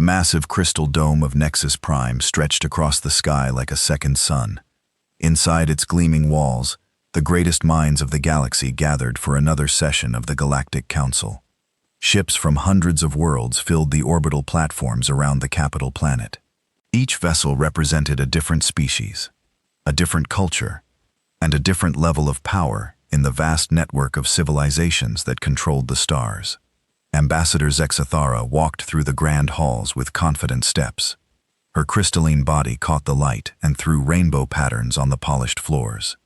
The massive crystal dome of Nexus Prime stretched across the sky like a second sun. Inside its gleaming walls, the greatest minds of the galaxy gathered for another session of the Galactic Council. Ships from hundreds of worlds filled the orbital platforms around the capital planet. Each vessel represented a different species, a different culture, and a different level of power in the vast network of civilizations that controlled the stars. Ambassador Zexathara walked through the grand halls with confident steps. Her crystalline body caught the light and threw rainbow patterns on the polished floors.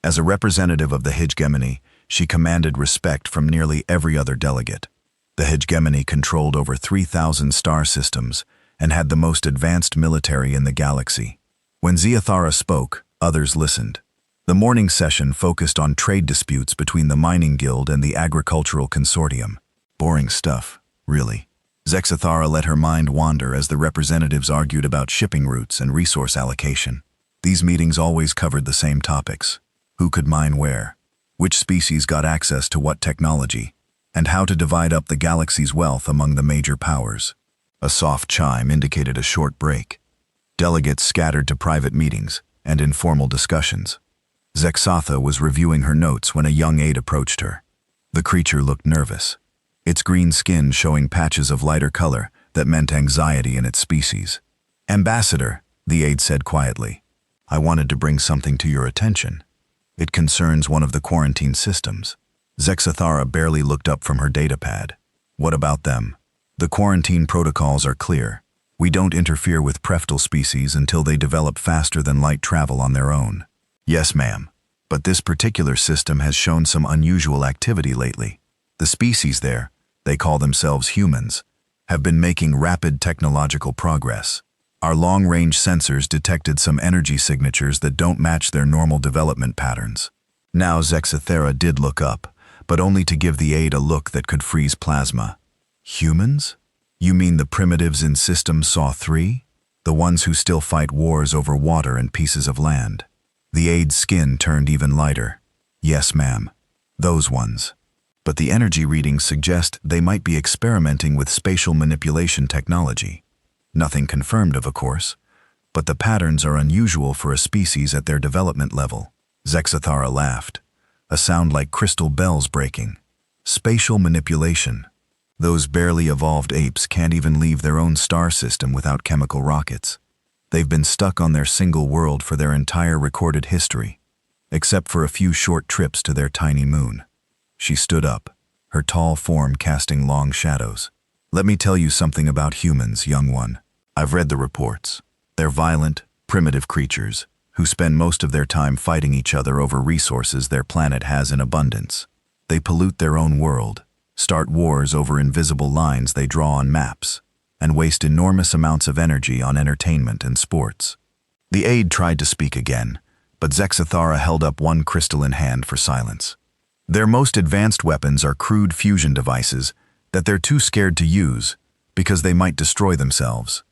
As a representative of the hegemony, she commanded respect from nearly every other delegate. The hegemony controlled over 3,000 star systems and had the most advanced military in the galaxy. When Zeathara spoke, others listened. The morning session focused on trade disputes between the Mining Guild and the Agricultural Consortium. Boring stuff, really. Zexathara let her mind wander as the representatives argued about shipping routes and resource allocation. These meetings always covered the same topics: who could mine where, which species got access to what technology, and how to divide up the galaxy's wealth among the major powers. A soft chime indicated a short break. Delegates scattered to private meetings and informal discussions. Zexatha was reviewing her notes when a young aide approached her. The creature looked nervous, its green skin showing patches of lighter color that meant anxiety in its species. "Ambassador," the aide said quietly, "I wanted to bring something to your attention. It concerns one of the quarantine systems." Zexathara barely looked up from her datapad. "What about them?" "The quarantine protocols are clear. We don't interfere with preftal species until they develop faster than light travel on their own." "Yes, ma'am. But this particular system has shown some unusual activity lately. The species there, they call themselves humans, have been making rapid technological progress. Our long-range sensors detected some energy signatures that don't match their normal development patterns." Now Zexathara did look up, but only to give the aide a look that could freeze plasma. "Humans? You mean the primitives in System Saw 3? The ones who still fight wars over water and pieces of land?" The aide's skin turned even lighter. "Yes, ma'am. Those ones. But the energy readings suggest they might be experimenting with spatial manipulation technology. Nothing confirmed of course, but the patterns are unusual for a species at their development level." Zexathara laughed, a sound like crystal bells breaking. "Spatial manipulation. Those barely evolved apes can't even leave their own star system without chemical rockets. They've been stuck on their single world for their entire recorded history, except for a few short trips to their tiny moon." She stood up, her tall form casting long shadows. "Let me tell you something about humans, young one. I've read the reports. They're violent, primitive creatures who spend most of their time fighting each other over resources their planet has in abundance. They pollute their own world, start wars over invisible lines they draw on maps, and waste enormous amounts of energy on entertainment and sports." The aide tried to speak again, but Zexathara held up one crystalline hand for silence. "Their most advanced weapons are crude fusion devices that they're too scared to use because they might destroy themselves.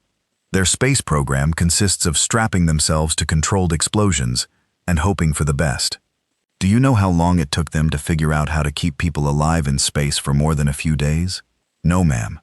Their space program consists of strapping themselves to controlled explosions and hoping for the best. Do you know how long it took them to figure out how to keep people alive in space for more than a few days? No, ma'am.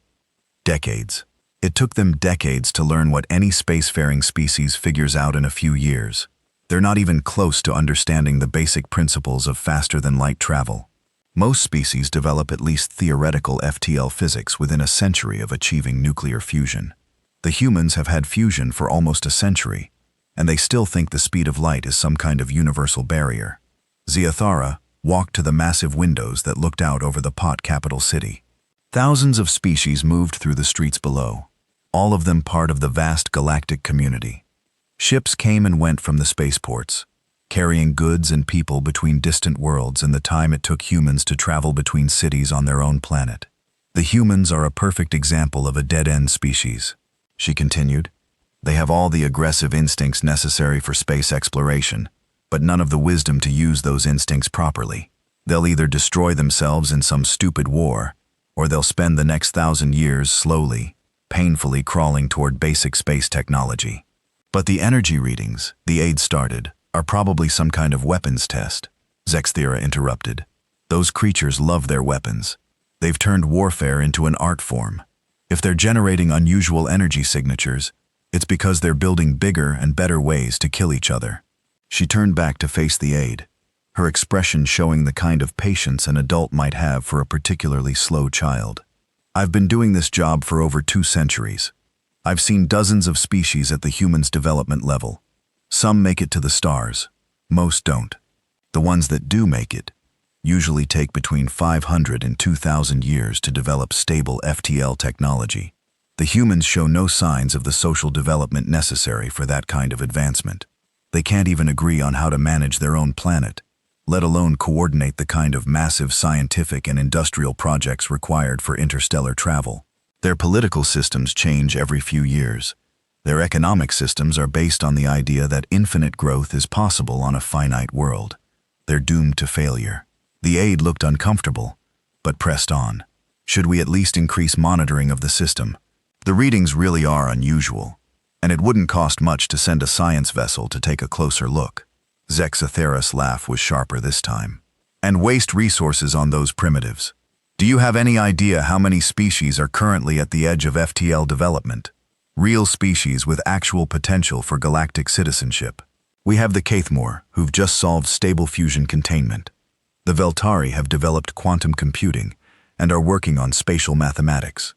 Decades. It took them decades to learn what any spacefaring species figures out in a few years. They're not even close to understanding the basic principles of faster-than-light travel. Most species develop at least theoretical FTL physics within a century of achieving nuclear fusion. The humans have had fusion for almost a century, and they still think the speed of light is some kind of universal barrier." Zeathara walked to the massive windows that looked out over the pot capital city. Thousands of species moved through the streets below, all of them part of the vast galactic community. Ships came and went from the spaceports, carrying goods and people between distant worlds in the time it took humans to travel between cities on their own planet. "The humans are a perfect example of a dead-end species," she continued. "They have all the aggressive instincts necessary for space exploration, but none of the wisdom to use those instincts properly. They'll either destroy themselves in some stupid war, or they'll spend the next 1,000 years slowly, painfully crawling toward basic space technology." "But the energy readings," the aide started, "are probably some kind of weapons test," Zexathara interrupted. "Those creatures love their weapons. They've turned warfare into an art form. If they're generating unusual energy signatures, it's because they're building bigger and better ways to kill each other. She turned back to face the aide, her expression showing the kind of patience an adult might have for a particularly slow child. I've been doing this job for over 2 centuries. I've seen dozens of species at the human's development level. Some make it to the stars. Most don't. The ones that do make it usually take between 500 and 2,000 years to develop stable FTL technology. The humans show no signs of the social development necessary for that kind of advancement. They can't even agree on how to manage their own planet, let alone coordinate the kind of massive scientific and industrial projects required for interstellar travel. Their political systems change every few years. Their economic systems are based on the idea that infinite growth is possible on a finite world. They're doomed to failure. The aide looked uncomfortable, but pressed on. Should we at least increase monitoring of the system? The readings really are unusual, and it wouldn't cost much to send a science vessel to take a closer look. Zexathera's laugh was sharper this time. And waste resources on those primitives. Do you have any idea how many species are currently at the edge of FTL development? Real species with actual potential for galactic citizenship. We have the Caithmore, who've just solved stable fusion containment. The Veltari have developed quantum computing and are working on spatial mathematics.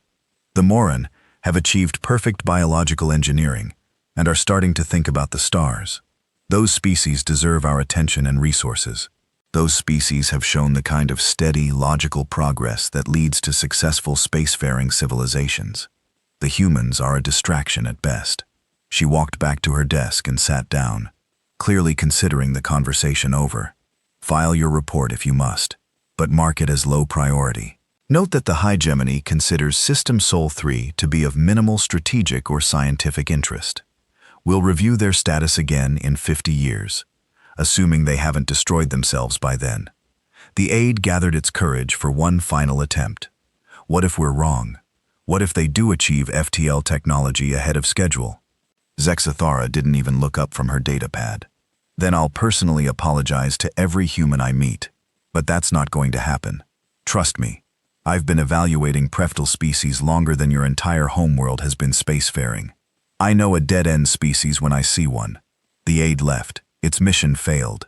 The Moran have achieved perfect biological engineering and are starting to think about the stars. Those species deserve our attention and resources. Those species have shown the kind of steady, logical progress that leads to successful spacefaring civilizations. The humans are a distraction at best. She walked back to her desk and sat down, clearly considering the conversation over. File your report if you must, but mark it as low priority. Note that the Hegemony considers System Sol 3 to be of minimal strategic or scientific interest. We'll review their status again in 50 years, assuming they haven't destroyed themselves by then. The aide gathered its courage for one final attempt. What if we're wrong? What if they do achieve FTL technology ahead of schedule? Zexathara didn't even look up from her datapad. Then I'll personally apologize to every human I meet. But that's not going to happen. Trust me. I've been evaluating preftal species longer than your entire homeworld has been spacefaring. I know a dead-end species when I see one. The aide left. Its mission failed.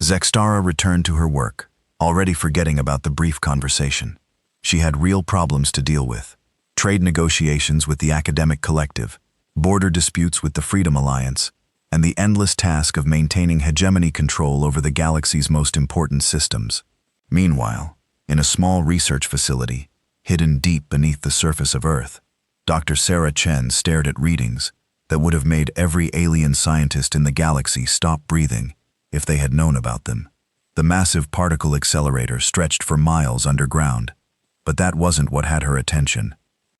Zextara returned to her work, already forgetting about the brief conversation. She had real problems to deal with. Trade negotiations with the academic collective, border disputes with the Freedom Alliance, and the endless task of maintaining hegemony control over the galaxy's most important systems. Meanwhile, in a small research facility, hidden deep beneath the surface of Earth, Dr. Sarah Chen stared at readings that would have made every alien scientist in the galaxy stop breathing if they had known about them. The massive particle accelerator stretched for miles underground, but that wasn't what had her attention.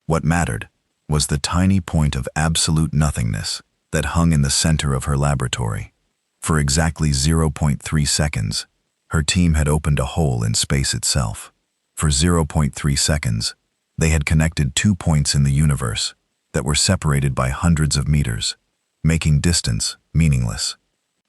What mattered was the tiny point of absolute nothingness that hung in the center of her laboratory. For exactly 0.3 seconds, her team had opened a hole in space itself. For 0.3 seconds, they had connected 2 points in the universe that were separated by hundreds of meters, making distance meaningless.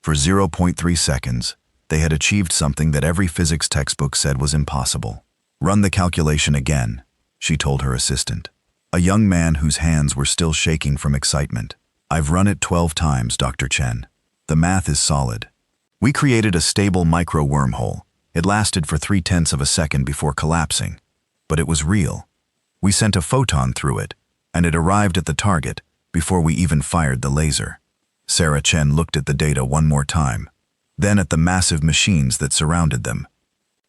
For 0.3 seconds, they had achieved something that every physics textbook said was impossible. Run the calculation again, she told her assistant, a young man whose hands were still shaking from excitement. I've run it 12 times, Dr. Chen. The math is solid. We created a stable micro-wormhole. It lasted for 0.3 of a second before collapsing, but it was real. We sent a photon through it, and it arrived at the target before we even fired the laser. Sarah Chen looked at the data one more time, then at the massive machines that surrounded them.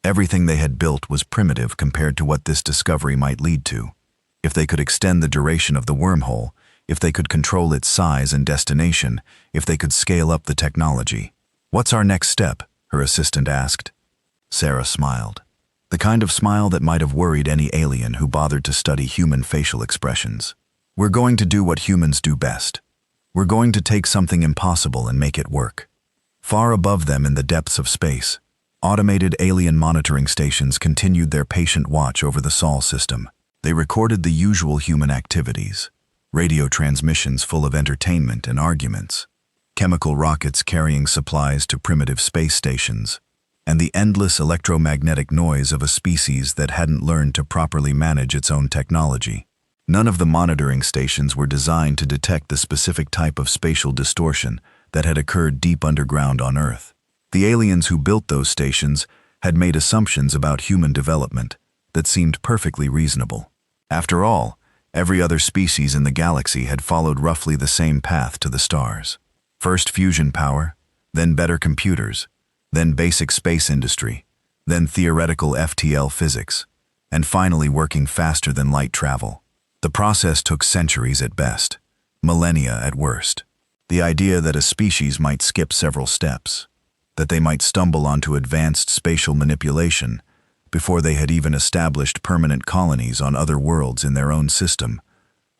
Everything they had built was primitive compared to what this discovery might lead to. If they could extend the duration of the wormhole, if they could control its size and destination, if they could scale up the technology. What's our next step? Her assistant asked. Sarah smiled. The kind of smile that might have worried any alien who bothered to study human facial expressions. We're going to do what humans do best. We're going to take something impossible and make it work. Far above them in the depths of space, automated alien monitoring stations continued their patient watch over the Sol system. They recorded the usual human activities. Radio transmissions full of entertainment and arguments, chemical rockets carrying supplies to primitive space stations, and the endless electromagnetic noise of a species that hadn't learned to properly manage its own technology. None of the monitoring stations were designed to detect the specific type of spatial distortion that had occurred deep underground on Earth. The aliens who built those stations had made assumptions about human development that seemed perfectly reasonable. After all, every other species in the galaxy had followed roughly the same path to the stars. First fusion power, then better computers, then basic space industry, then theoretical FTL physics, and finally working faster than light travel. The process took centuries at best, millennia at worst. The idea that a species might skip several steps, that they might stumble onto advanced spatial manipulation before they had even established permanent colonies on other worlds in their own system,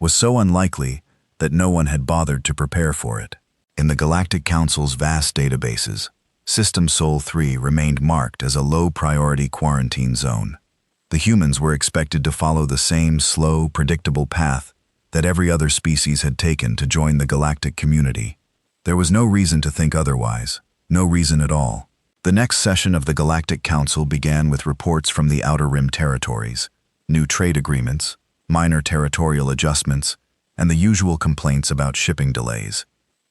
was so unlikely that no one had bothered to prepare for it. In the Galactic Council's vast databases, System Sol 3 remained marked as a low-priority quarantine zone. The humans were expected to follow the same slow, predictable path that every other species had taken to join the galactic community. There was no reason to think otherwise, no reason at all. The next session of the Galactic Council began with reports from the Outer Rim territories, new trade agreements, minor territorial adjustments, and the usual complaints about shipping delays.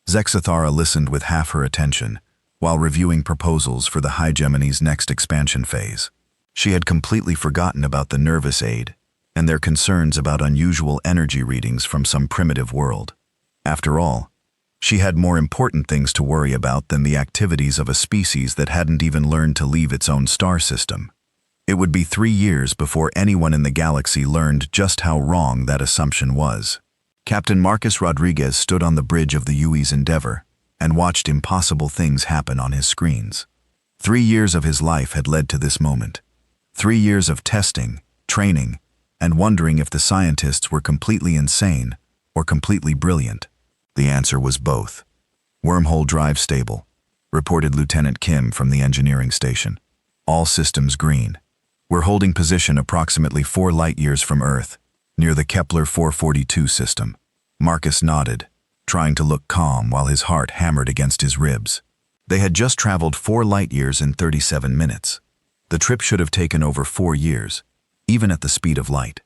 Zexathara listened with half her attention while reviewing proposals for the Hegemony's next expansion phase. She had completely forgotten about the Nervous Aid and their concerns about unusual energy readings from some primitive world. After all, she had more important things to worry about than the activities of a species that hadn't even learned to leave its own star system. It would be 3 years before anyone in the galaxy learned just how wrong that assumption was. Captain Marcus Rodriguez stood on the bridge of the UE's Endeavor and watched impossible things happen on his screens. 3 years of his life had led to this moment. 3 years of testing, training, and wondering if the scientists were completely insane or completely brilliant. The answer was both. "Wormhole drive stable," reported Lieutenant Kim from the engineering station. "All systems green. We're holding position approximately 4 light-years from Earth, near the Kepler 442 system." Marcus nodded, trying to look calm while his heart hammered against his ribs. They had just traveled 4 light-years in 37 minutes. The trip should have taken over 4 years, even at the speed of light.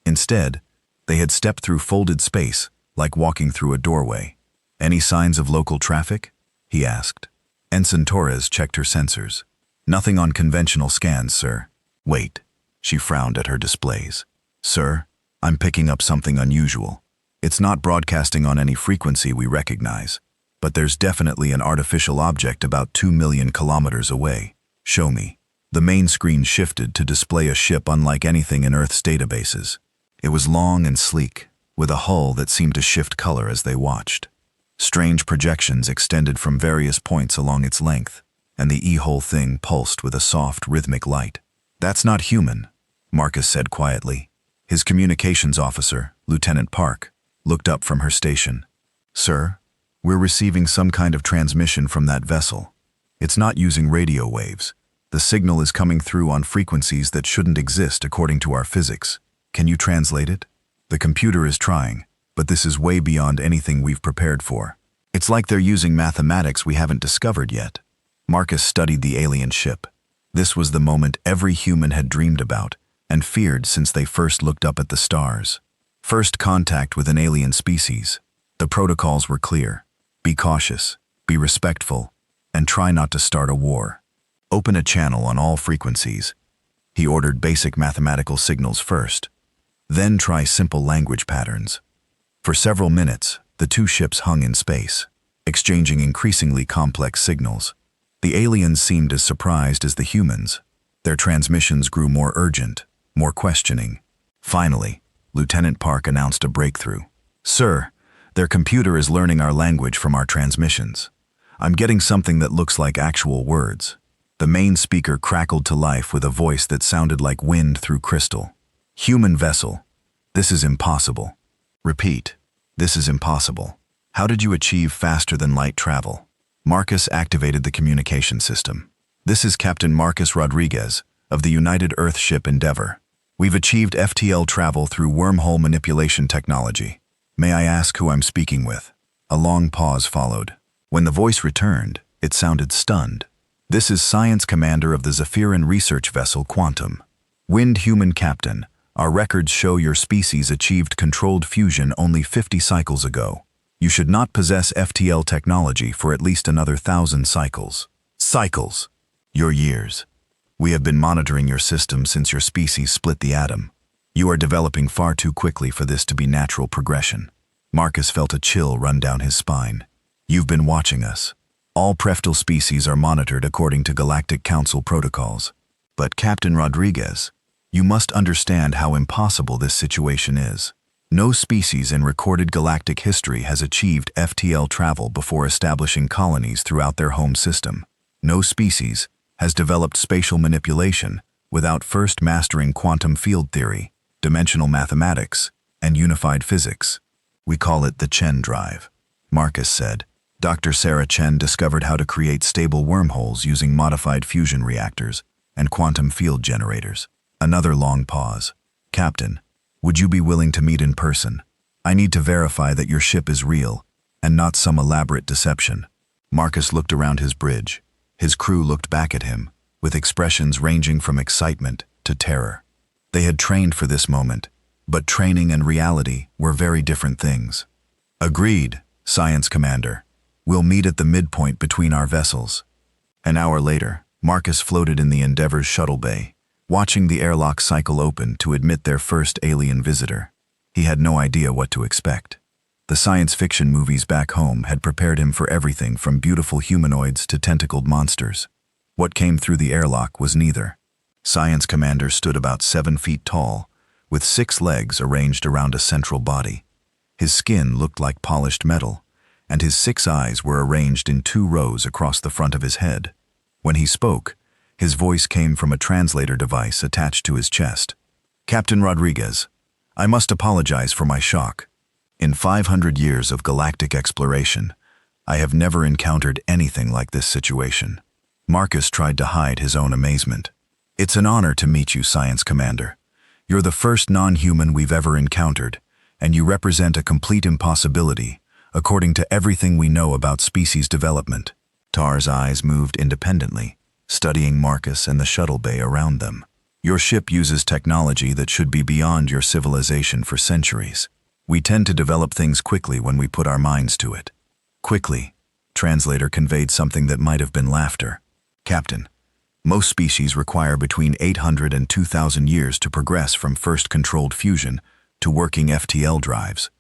Instead, they had stepped through folded space, like walking through a doorway. "Any signs of local traffic?" he asked. Ensign Torres checked her sensors. "Nothing on conventional scans, sir." "Wait." She frowned at her displays. "Sir, I'm picking up something unusual. It's not broadcasting on any frequency we recognize, but there's definitely an artificial object about 2 million kilometers away. Show me." The main screen shifted to display a ship unlike anything in Earth's databases. It was long and sleek, with a hull that seemed to shift color as they watched. Strange projections extended from various points along its length, and the whole thing pulsed with a soft, rhythmic light. "That's not human," Marcus said quietly. His communications officer, Lieutenant Park, looked up from her station. "Sir, we're receiving some kind of transmission from that vessel. It's not using radio waves. The signal is coming through on frequencies that shouldn't exist according to our physics. Can you translate it?" "The computer is trying, but this is way beyond anything we've prepared for. It's like they're using mathematics we haven't discovered yet." Marcus studied the alien ship. This was the moment every human had dreamed about and feared since they first looked up at the stars. First contact with an alien species. The protocols were clear. Be cautious, be respectful, and try not to start a war. "Open a channel on all frequencies." He ordered basic mathematical signals first. Then try simple language patterns. For several minutes, the two ships hung in space, exchanging increasingly complex signals. The aliens seemed as surprised as the humans. Their transmissions grew more urgent, more questioning. Finally, Lieutenant Park announced a breakthrough. "Sir, their computer is learning our language from our transmissions. I'm getting something that looks like actual words." The main speaker crackled to life with a voice that sounded like wind through crystal. "Human vessel. This is impossible. Repeat. This is impossible. How did you achieve faster-than-light travel?" Marcus activated the communication system. "This is Captain Marcus Rodriguez of the United Earth ship Endeavor. We've achieved FTL travel through wormhole manipulation technology. May I ask who I'm speaking with?" A long pause followed. When the voice returned, it sounded stunned. "This is Science Commander of the Zephyrin research vessel Quantum. Wind Human Captain, Our records show your species achieved controlled fusion only 50 cycles ago. You should not possess FTL technology for at least another 1,000 cycles. Cycles. Your years. We have been monitoring your system since your species split the atom. You are developing far too quickly for this to be natural progression. Marcus felt a chill run down his spine. You've been watching us. All preftal species are monitored according to Galactic Council protocols. But Captain Rodriguez, you must understand how impossible this situation is. No species in recorded galactic history has achieved FTL travel before establishing colonies throughout their home system. No species has developed spatial manipulation without first mastering quantum field theory, dimensional mathematics, and unified physics. We call it the Chen drive. Marcus said. Dr. Sarah Chen discovered how to create stable wormholes using modified fusion reactors and quantum field generators. Another long pause. Captain, would you be willing to meet in person? I need to verify that your ship is real and not some elaborate deception. Marcus looked around his bridge. His crew looked back at him, with expressions ranging from excitement to terror. They had trained for this moment, but training and reality were very different things. Agreed, Science Commander. We'll meet at the midpoint between our vessels. An hour later, Marcus floated in the Endeavor's shuttle bay, watching the airlock cycle open to admit their first alien visitor. He had no idea what to expect. The science fiction movies back home had prepared him for everything from beautiful humanoids to tentacled monsters. What came through the airlock was neither. Science Commander stood about 7 feet tall, with 6 legs arranged around a central body. His skin looked like polished metal, and his 6 eyes were arranged in 2 rows across the front of his head. When he spoke, his voice came from a translator device attached to his chest. Captain Rodriguez, I must apologize for my shock. In 500 years of galactic exploration, I have never encountered anything like this situation. Marcus tried to hide his own amazement. It's an honor to meet you, Science Commander. You're the first non-human we've ever encountered, and you represent a complete impossibility, according to everything we know about species development. Tar's eyes moved independently, studying Marcus and the shuttle bay around them. Your ship uses technology that should be beyond your civilization for centuries. We tend to develop things quickly when we put our minds to it. Quickly, translator conveyed something that might have been laughter. Captain, most species require between 800 and 2,000 years to progress from first controlled fusion to working FTL drives.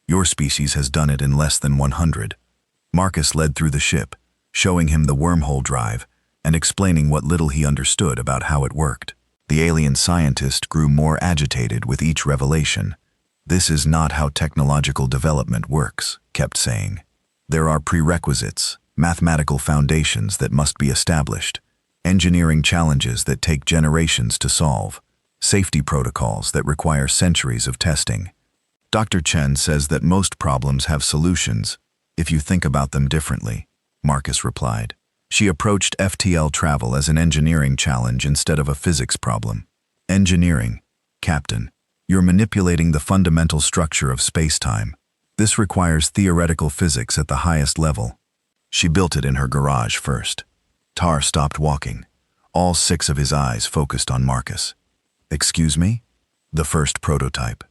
Your species has done it in less than 100. Marcus led through the ship, showing him the wormhole drive and explaining what little he understood about how it worked. The alien scientist grew more agitated with each revelation. This is not how technological development works, kept saying. There are prerequisites, mathematical foundations that must be established, engineering challenges that take generations to solve, safety protocols that require centuries of testing. Dr. Chen says that most problems have solutions, if you think about them differently, Marcus replied. She approached FTL travel as an engineering challenge instead of a physics problem. Engineering, Captain. You're manipulating the fundamental structure of space-time. This requires theoretical physics at the highest level. She built it in her garage first. Tar stopped walking. All 6 of his eyes focused on Marcus. Excuse me? The first prototype.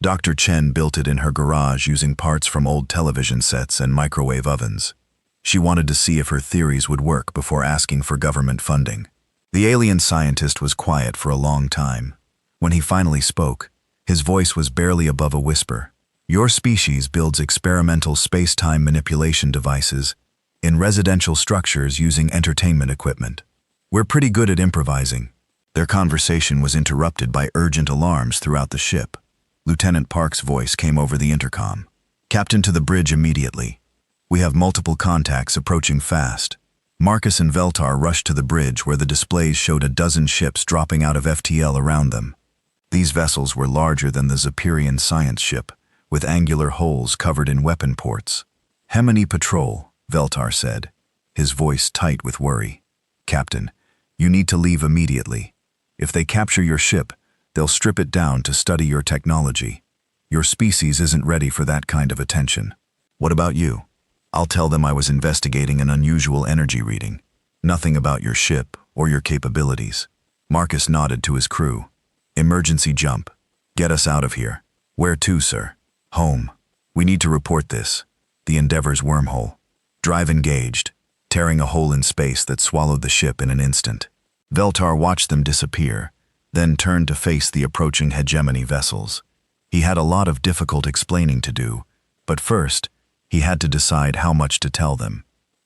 Dr. Chen built it in her garage using parts from old television sets and microwave ovens. She wanted to see if her theories would work before asking for government funding. The alien scientist was quiet for a long time. When he finally spoke, his voice was barely above a whisper. Your species builds experimental space-time manipulation devices in residential structures using entertainment equipment. We're pretty good at improvising. Their conversation was interrupted by urgent alarms throughout the ship. Lieutenant Park's voice came over the intercom. Captain, to the bridge immediately. We have multiple contacts approaching fast. Marcus and Veltar rushed to the bridge where the displays showed a dozen ships dropping out of FTL around them. These vessels were larger than the Zepyrian science ship, with angular holes covered in weapon ports. Hemini Patrol, Veltar said, his voice tight with worry. Captain, you need to leave immediately. If they capture your ship, they'll strip it down to study your technology. Your species isn't ready for that kind of attention. What about you? I'll tell them I was investigating an unusual energy reading. Nothing about your ship or your capabilities. Marcus nodded to his crew. Emergency jump. Get us out of here. Where to, sir? Home. We need to report this. The Endeavor's wormhole. Drive engaged, tearing a hole in space that swallowed the ship in an instant. Veltar watched them disappear, then turned to face the approaching hegemony vessels. He had a lot of difficult explaining to do, but first, he had to decide how much to tell them.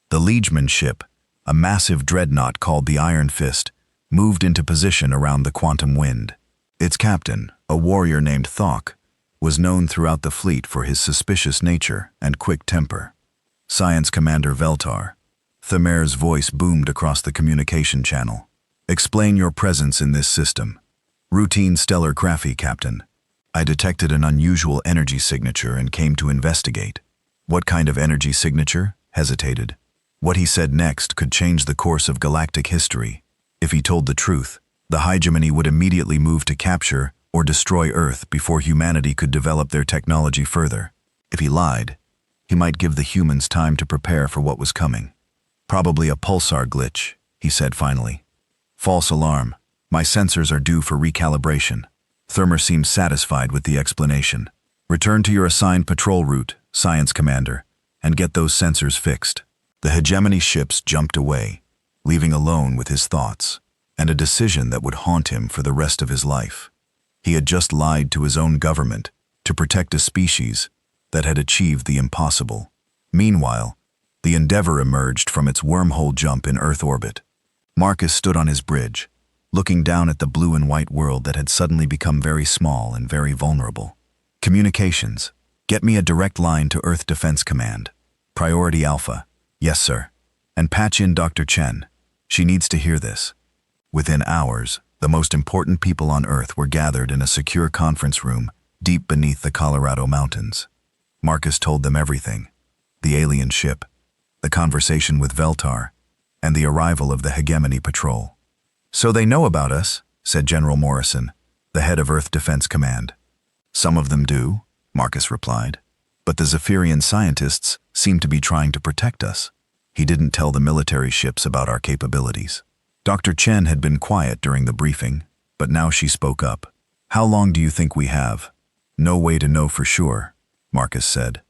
The Liegeman ship, a massive dreadnought called the Iron Fist, moved into position around the quantum wind. Its captain, a warrior named Thok, was known throughout the fleet for his suspicious nature and quick temper. Science Commander Veltar. Thamer's voice boomed across the communication channel. Explain your presence in this system. Routine stellar graphy, Captain. I detected an unusual energy signature and came to investigate. What kind of energy signature? Hesitated. What he said next could change the course of galactic history. If he told the truth, the hegemony would immediately move to capture or destroy Earth before humanity could develop their technology further. If he lied, he might give the humans time to prepare for what was coming. Probably a pulsar glitch, he said finally. False alarm. My sensors are due for recalibration. Thermer seemed satisfied with the explanation. Return to your assigned patrol route, Science Commander, and get those sensors fixed. The hegemony ships jumped away, leaving alone with his thoughts, and a decision that would haunt him for the rest of his life. He had just lied to his own government to protect a species that had achieved the impossible. Meanwhile, the Endeavor emerged from its wormhole jump in Earth orbit. Marcus stood on his bridge, looking down at the blue and white world that had suddenly become very small and very vulnerable. Communications. Get me a direct line to Earth Defense Command. Priority Alpha. Yes, sir. And patch in Dr. Chen. She needs to hear this. Within hours, the most important people on Earth were gathered in a secure conference room deep beneath the Colorado mountains. Marcus told them everything. The alien ship, the conversation with Veltar, and the arrival of the Hegemony Patrol. So they know about us, said General Morrison, the head of Earth Defense Command. Some of them do, Marcus replied. But the Zephyrian scientists seem to be trying to protect us. He didn't tell the military ships about our capabilities. Dr. Chen had been quiet during the briefing, but now she spoke up. How long do you think we have? No way to know for sure, Marcus said.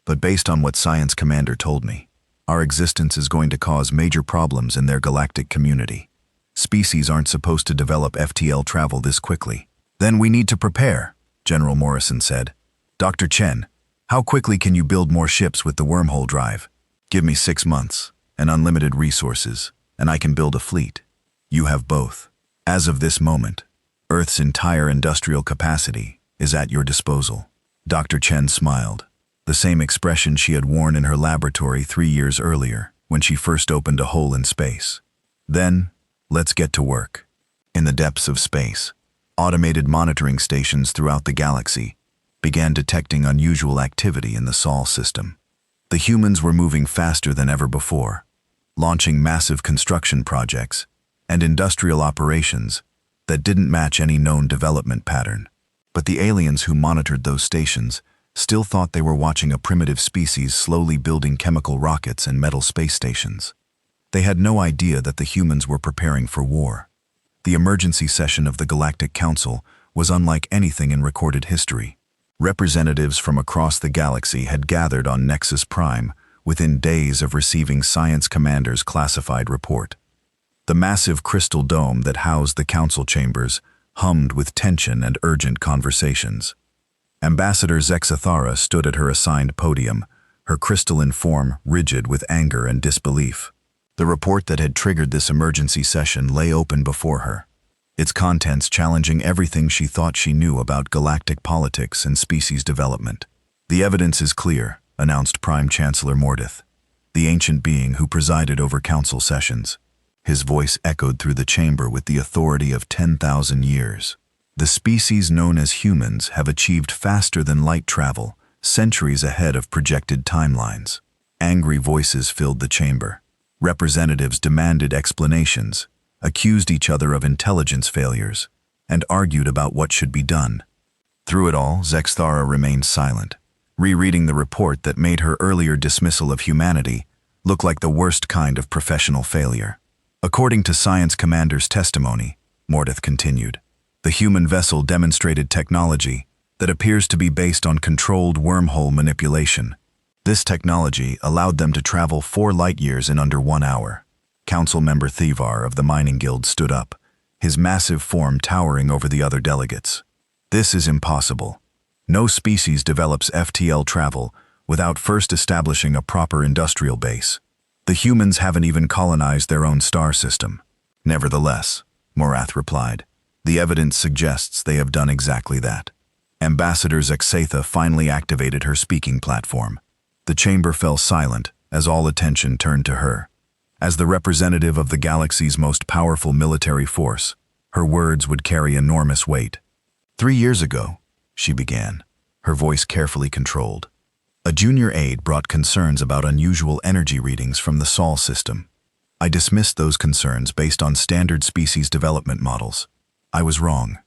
But based on what Science Commander told me, our existence is going to cause major problems in their galactic community. Species aren't supposed to develop FTL travel this quickly. Then we need to prepare, General Morrison said. Dr. Chen, how quickly can you build more ships with the wormhole drive? Give me 6 months and unlimited resources, and I can build a fleet. You have both. As of this moment, Earth's entire industrial capacity is at your disposal. Dr. Chen smiled, the same expression she had worn in her laboratory 3 years earlier when she first opened a hole in space. Then, let's get to work. In the depths of space, automated monitoring stations throughout the galaxy began detecting unusual activity in the Sol system. The humans were moving faster than ever before, launching massive construction projects and industrial operations that didn't match any known development pattern. But the aliens who monitored those stations still thought they were watching a primitive species slowly building chemical rockets and metal space stations. They had no idea that the humans were preparing for war. The emergency session of the Galactic Council was unlike anything in recorded history. Representatives from across the galaxy had gathered on Nexus Prime within days of receiving Science Commander's classified report. The massive crystal dome that housed the council chambers hummed with tension and urgent conversations. Ambassador Zexathara stood at her assigned podium, her crystalline form rigid with anger and disbelief. The report that had triggered this emergency session lay open before her, its contents challenging everything she thought she knew about galactic politics and species development. The evidence is clear, announced Prime Chancellor Mordith, the ancient being who presided over council sessions. His voice echoed through the chamber with the authority of 10,000 years. The species known as humans have achieved faster than light travel, centuries ahead of projected timelines. Angry voices filled the chamber. Representatives demanded explanations, accused each other of intelligence failures, and argued about what should be done. Through it all, Zexthara remained silent, rereading the report that made her earlier dismissal of humanity look like the worst kind of professional failure. According to Science Commander's testimony, Mordith continued, The human vessel demonstrated technology that appears to be based on controlled wormhole manipulation. This technology allowed them to travel 4 light-years in under 1 hour. Council member Thevar of the Mining Guild stood up, his massive form towering over the other delegates. This is impossible. No species develops FTL travel without first establishing a proper industrial base. The humans haven't even colonized their own star system. Nevertheless, Morath replied, the evidence suggests they have done exactly that. Ambassador Zexatha finally activated her speaking platform. The chamber fell silent as all attention turned to her. As the representative of the galaxy's most powerful military force, her words would carry enormous weight. 3 years ago, she began, her voice carefully controlled. A junior aide brought concerns about unusual energy readings from the Sol system. I dismissed those concerns based on standard species development models. I was wrong.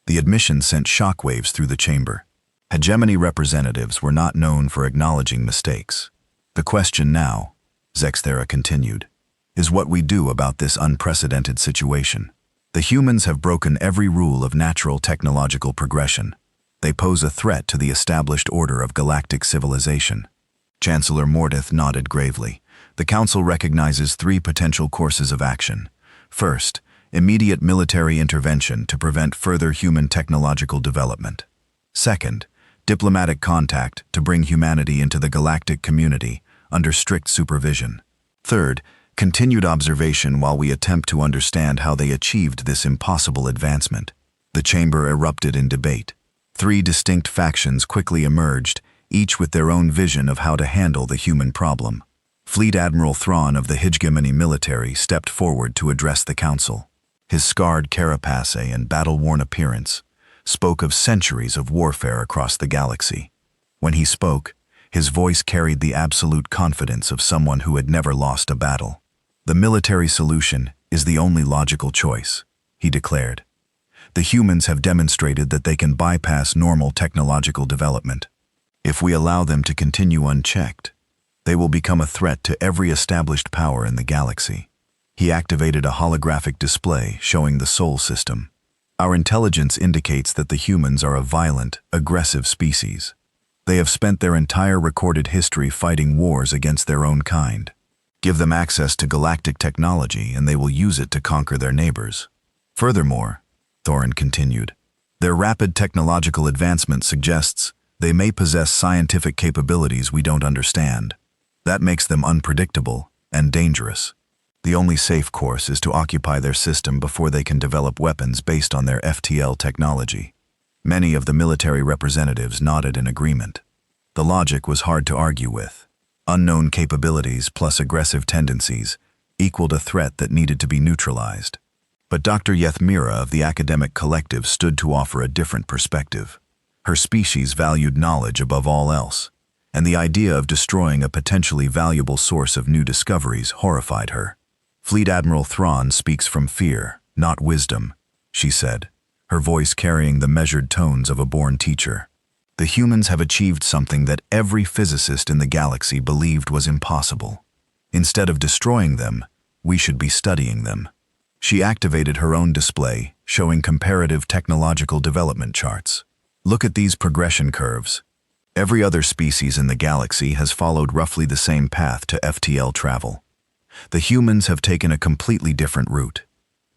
The admission sent shockwaves through the chamber. Hegemony representatives were not known for acknowledging mistakes. The question now, Zexthera continued, is what we do about this unprecedented situation. The humans have broken every rule of natural technological progression. They pose a threat to the established order of galactic civilization. Chancellor Mordith nodded gravely. The Council recognizes 3 potential courses of action. First, immediate military intervention to prevent further human technological development. Second, diplomatic contact to bring humanity into the galactic community under strict supervision. Third, continued observation while we attempt to understand how they achieved this impossible advancement. The chamber erupted in debate. 3 distinct factions quickly emerged, each with their own vision of how to handle the human problem. Fleet Admiral Thrawn of the Hegemony military stepped forward to address the council. His scarred carapace and battle-worn appearance spoke of centuries of warfare across the galaxy. When he spoke, his voice carried the absolute confidence of someone who had never lost a battle. The military solution is the only logical choice, he declared. The humans have demonstrated that they can bypass normal technological development. If we allow them to continue unchecked, they will become a threat to every established power in the galaxy. He activated a holographic display showing the Sol system. Our intelligence indicates that the humans are a violent, aggressive species. They have spent their entire recorded history fighting wars against their own kind. Give them access to galactic technology and they will use it to conquer their neighbors. Furthermore, Thorin continued, their rapid technological advancement suggests they may possess scientific capabilities we don't understand. That makes them unpredictable and dangerous. The only safe course is to occupy their system before they can develop weapons based on their FTL technology. Many of the military representatives nodded in agreement. The logic was hard to argue with. Unknown capabilities plus aggressive tendencies equaled a threat that needed to be neutralized. But Dr. Yethmira of the Academic Collective stood to offer a different perspective. Her species valued knowledge above all else, and the idea of destroying a potentially valuable source of new discoveries horrified her. Fleet Admiral Thrawn speaks from fear, not wisdom, she said, her voice carrying the measured tones of a born teacher. The humans have achieved something that every physicist in the galaxy believed was impossible. Instead of destroying them, we should be studying them. She activated her own display, showing comparative technological development charts. Look at these progression curves. Every other species in the galaxy has followed roughly the same path to FTL travel. The humans have taken a completely different route.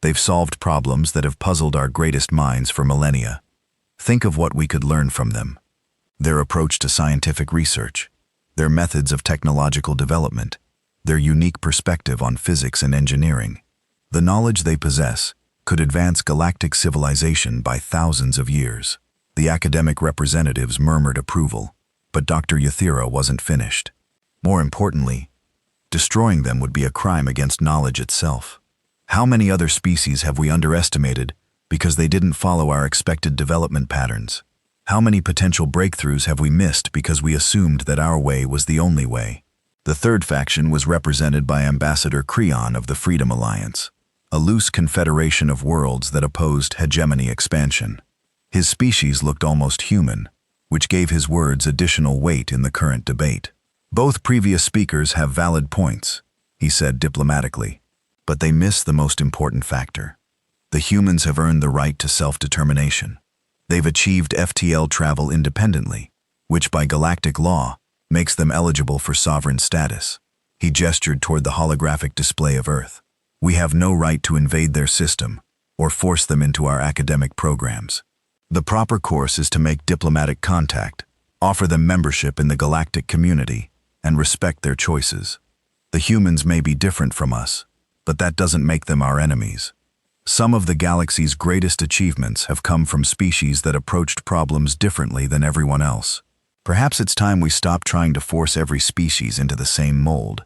They've solved problems that have puzzled our greatest minds for millennia. Think of what we could learn from them. Their approach to scientific research, their methods of technological development, their unique perspective on physics and engineering. The knowledge they possess could advance galactic civilization by thousands of years. The academic representatives murmured approval, but Dr. Yathira wasn't finished. More importantly, destroying them would be a crime against knowledge itself. How many other species have we underestimated because they didn't follow our expected development patterns? How many potential breakthroughs have we missed because we assumed that our way was the only way? The third faction was represented by Ambassador Creon of the Freedom Alliance, a loose confederation of worlds that opposed hegemony expansion. His species looked almost human, which gave his words additional weight in the current debate. Both previous speakers have valid points, he said diplomatically, but they miss the most important factor. The humans have earned the right to self-determination. They've achieved FTL travel independently, which by galactic law makes them eligible for sovereign status. He gestured toward the holographic display of Earth. We have no right to invade their system or force them into our academic programs. The proper course is to make diplomatic contact, offer them membership in the galactic community, and respect their choices. The humans may be different from us, but that doesn't make them our enemies. Some of the galaxy's greatest achievements have come from species that approached problems differently than everyone else. Perhaps it's time we stop trying to force every species into the same mold.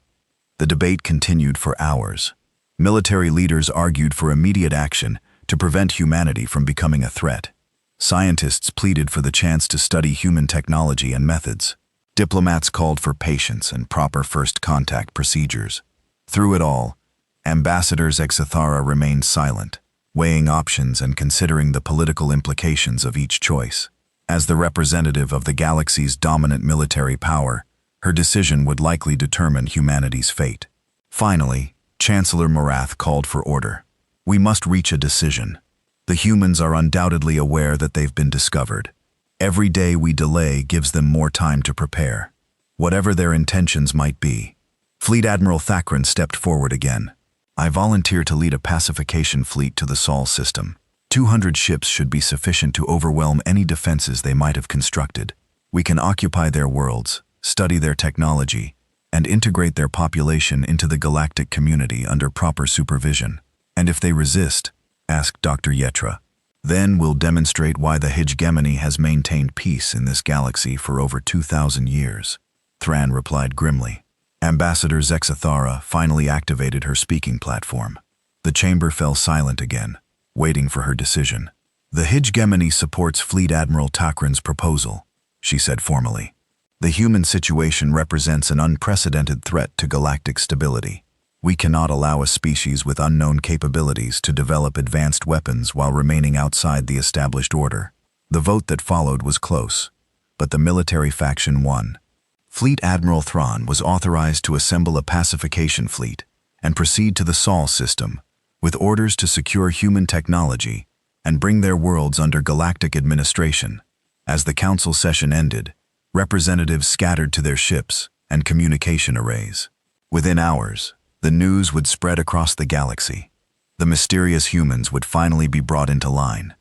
The debate continued for hours. Military leaders argued for immediate action to prevent humanity from becoming a threat. Scientists pleaded for the chance to study human technology and methods. Diplomats called for patience and proper first contact procedures. Through it all, Ambassador Zexathara remained silent, weighing options and considering the political implications of each choice. As the representative of the galaxy's dominant military power, her decision would likely determine humanity's fate. Finally, Chancellor Morath called for order. We must reach a decision. The humans are undoubtedly aware that they've been discovered. Every day we delay gives them more time to prepare, whatever their intentions might be. Fleet Admiral Thakran stepped forward again. I volunteer to lead a pacification fleet to the Sol system. 200 ships should be sufficient to overwhelm any defenses they might have constructed. We can occupy their worlds, study their technology, and integrate their population into the galactic community under proper supervision. And if they resist, asked Dr. Yetra, then we'll demonstrate why the hegemony has maintained peace in this galaxy for over 2,000 years. Thran replied grimly. Ambassador Zexathara finally activated her speaking platform. The chamber fell silent again, waiting for her decision. The hegemony supports Fleet Admiral Thakran's proposal, she said formally. The human situation represents an unprecedented threat to galactic stability. We cannot allow a species with unknown capabilities to develop advanced weapons while remaining outside the established order. The vote that followed was close, but the military faction won. Fleet Admiral Thrawn was authorized to assemble a pacification fleet and proceed to the Sol system, with orders to secure human technology and bring their worlds under galactic administration. As the council session ended, representatives scattered to their ships and communication arrays. Within hours, the news would spread across the galaxy. The mysterious humans would finally be brought into line.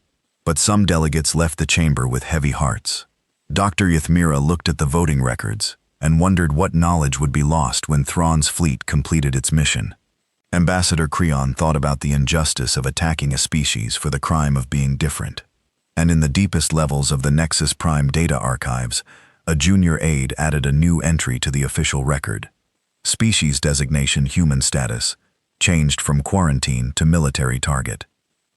But some delegates left the chamber with heavy hearts. Dr. Yathmira looked at the voting records and wondered what knowledge would be lost when Thrawn's fleet completed its mission. Ambassador Creon thought about the injustice of attacking a species for the crime of being different. And in the deepest levels of the Nexus Prime data archives, a junior aide added a new entry to the official record. Species designation human status, changed from quarantine to military target.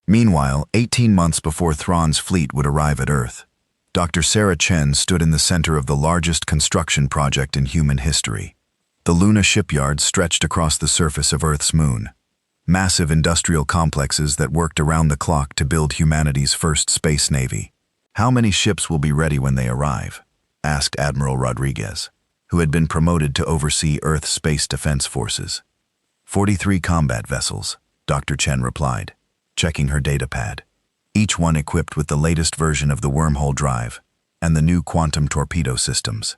Meanwhile, 18 months before Thrawn's fleet would arrive at Earth, Dr. Sarah Chen stood in the center of the largest construction project in human history. The Luna shipyard stretched across the surface of Earth's moon. Massive industrial complexes that worked around the clock to build humanity's first space navy. How many ships will be ready when they arrive? Asked Admiral Rodriguez, who had been promoted to oversee Earth's space defense forces. 43 combat vessels, Dr. Chen replied, checking her datapad. Each one equipped with the latest version of the wormhole drive and the new quantum torpedo systems.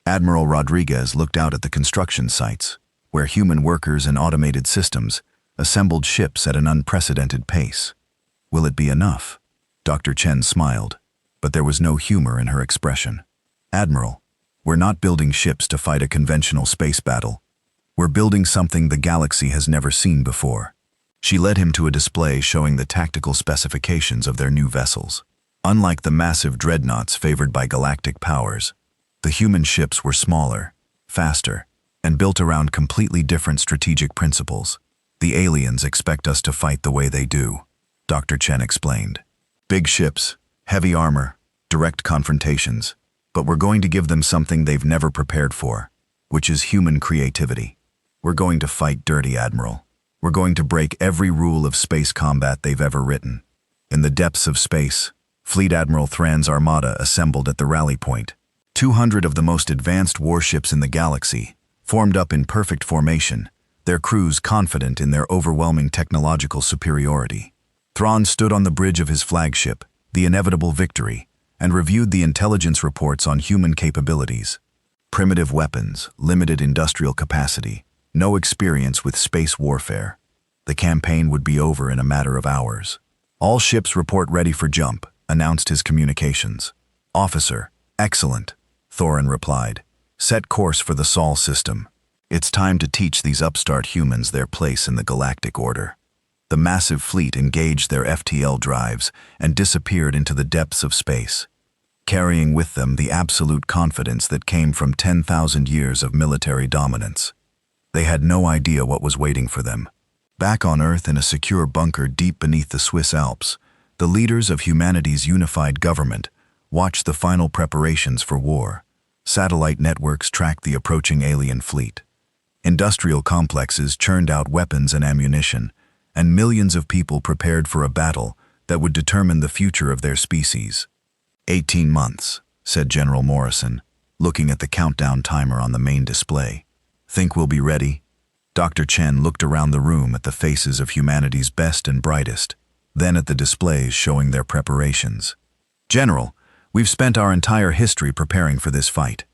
Admiral Rodriguez looked out at the construction sites, where human workers and automated systems assembled ships at an unprecedented pace. Will it be enough? Dr. Chen smiled, but there was no humor in her expression. Admiral, we're not building ships to fight a conventional space battle. We're building something the galaxy has never seen before. She led him to a display showing the tactical specifications of their new vessels. Unlike the massive dreadnoughts favored by galactic powers, the human ships were smaller, faster, and built around completely different strategic principles. The aliens expect us to fight the way they do, Dr. Chen explained. Big ships, heavy armor, direct confrontations, but we're going to give them something they've never prepared for, which is human creativity. We're going to fight dirty, Admiral. We're going to break every rule of space combat they've ever written. In the depths of space, Fleet Admiral Thran's armada assembled at the rally point. 200 of the most advanced warships in the galaxy formed up in perfect formation, their crews confident in their overwhelming technological superiority. Thrawn stood on the bridge of his flagship, the inevitable Victory, and reviewed the intelligence reports on human capabilities. Primitive weapons, limited industrial capacity, no experience with space warfare. The campaign would be over in a matter of hours. All ships report ready for jump, announced his communications. Officer, excellent, Thorin replied. Set course for the Sol system. It's time to teach these upstart humans their place in the galactic order. The massive fleet engaged their FTL drives and disappeared into the depths of space, carrying with them the absolute confidence that came from 10,000 years of military dominance. They had no idea what was waiting for them. Back on Earth in a secure bunker deep beneath the Swiss Alps, the leaders of humanity's unified government watched the final preparations for war. Satellite networks tracked the approaching alien fleet. Industrial complexes churned out weapons and ammunition, and millions of people prepared for a battle that would determine the future of their species. 18 months, said General Morrison, looking at the countdown timer on the main display. Think we'll be ready? Dr. Chen looked around the room at the faces of humanity's best and brightest, then at the displays showing their preparations. General, we've spent our entire history preparing for this fight.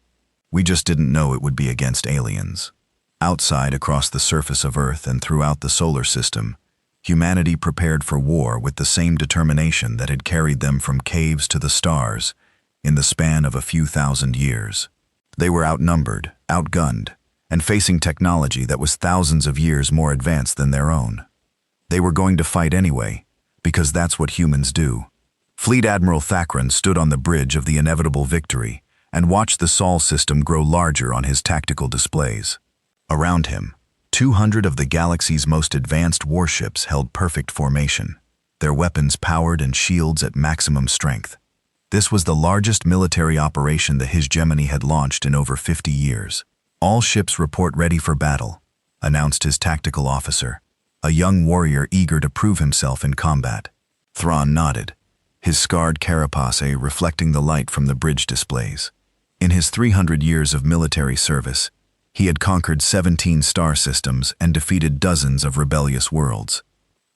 We just didn't know it would be against aliens. Outside, across the surface of Earth and throughout the solar system, humanity prepared for war with the same determination that had carried them from caves to the stars in the span of a few thousand years. They were outnumbered, outgunned, and facing technology that was thousands of years more advanced than their own. They were going to fight anyway, because that's what humans do. Fleet Admiral Thakran stood on the bridge of the inevitable Victory and watched the Sol system grow larger on his tactical displays. Around him, 200 of the galaxy's most advanced warships held perfect formation, their weapons powered and shields at maximum strength. This was the largest military operation the Hegemony had launched in over 50 years. All ships report ready for battle, announced his tactical officer, a young warrior eager to prove himself in combat. Thrawn nodded, his scarred carapace reflecting the light from the bridge displays. In his 300 years of military service, he had conquered 17 star systems and defeated dozens of rebellious worlds.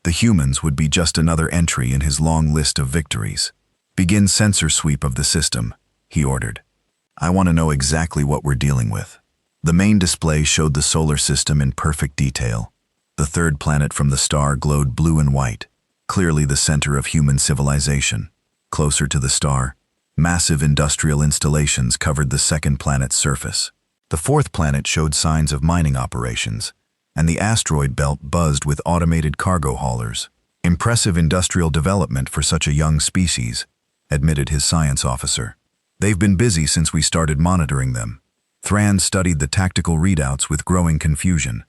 The humans would be just another entry in his long list of victories. Begin sensor sweep of the system, he ordered. I want to know exactly what we're dealing with. The main display showed the solar system in perfect detail. The third planet from the star glowed blue and white, clearly the center of human civilization. Closer to the star, massive industrial installations covered the second planet's surface. The fourth planet showed signs of mining operations, and the asteroid belt buzzed with automated cargo haulers. Impressive industrial development for such a young species, admitted his science officer. They've been busy since we started monitoring them. Thran studied the tactical readouts with growing confusion.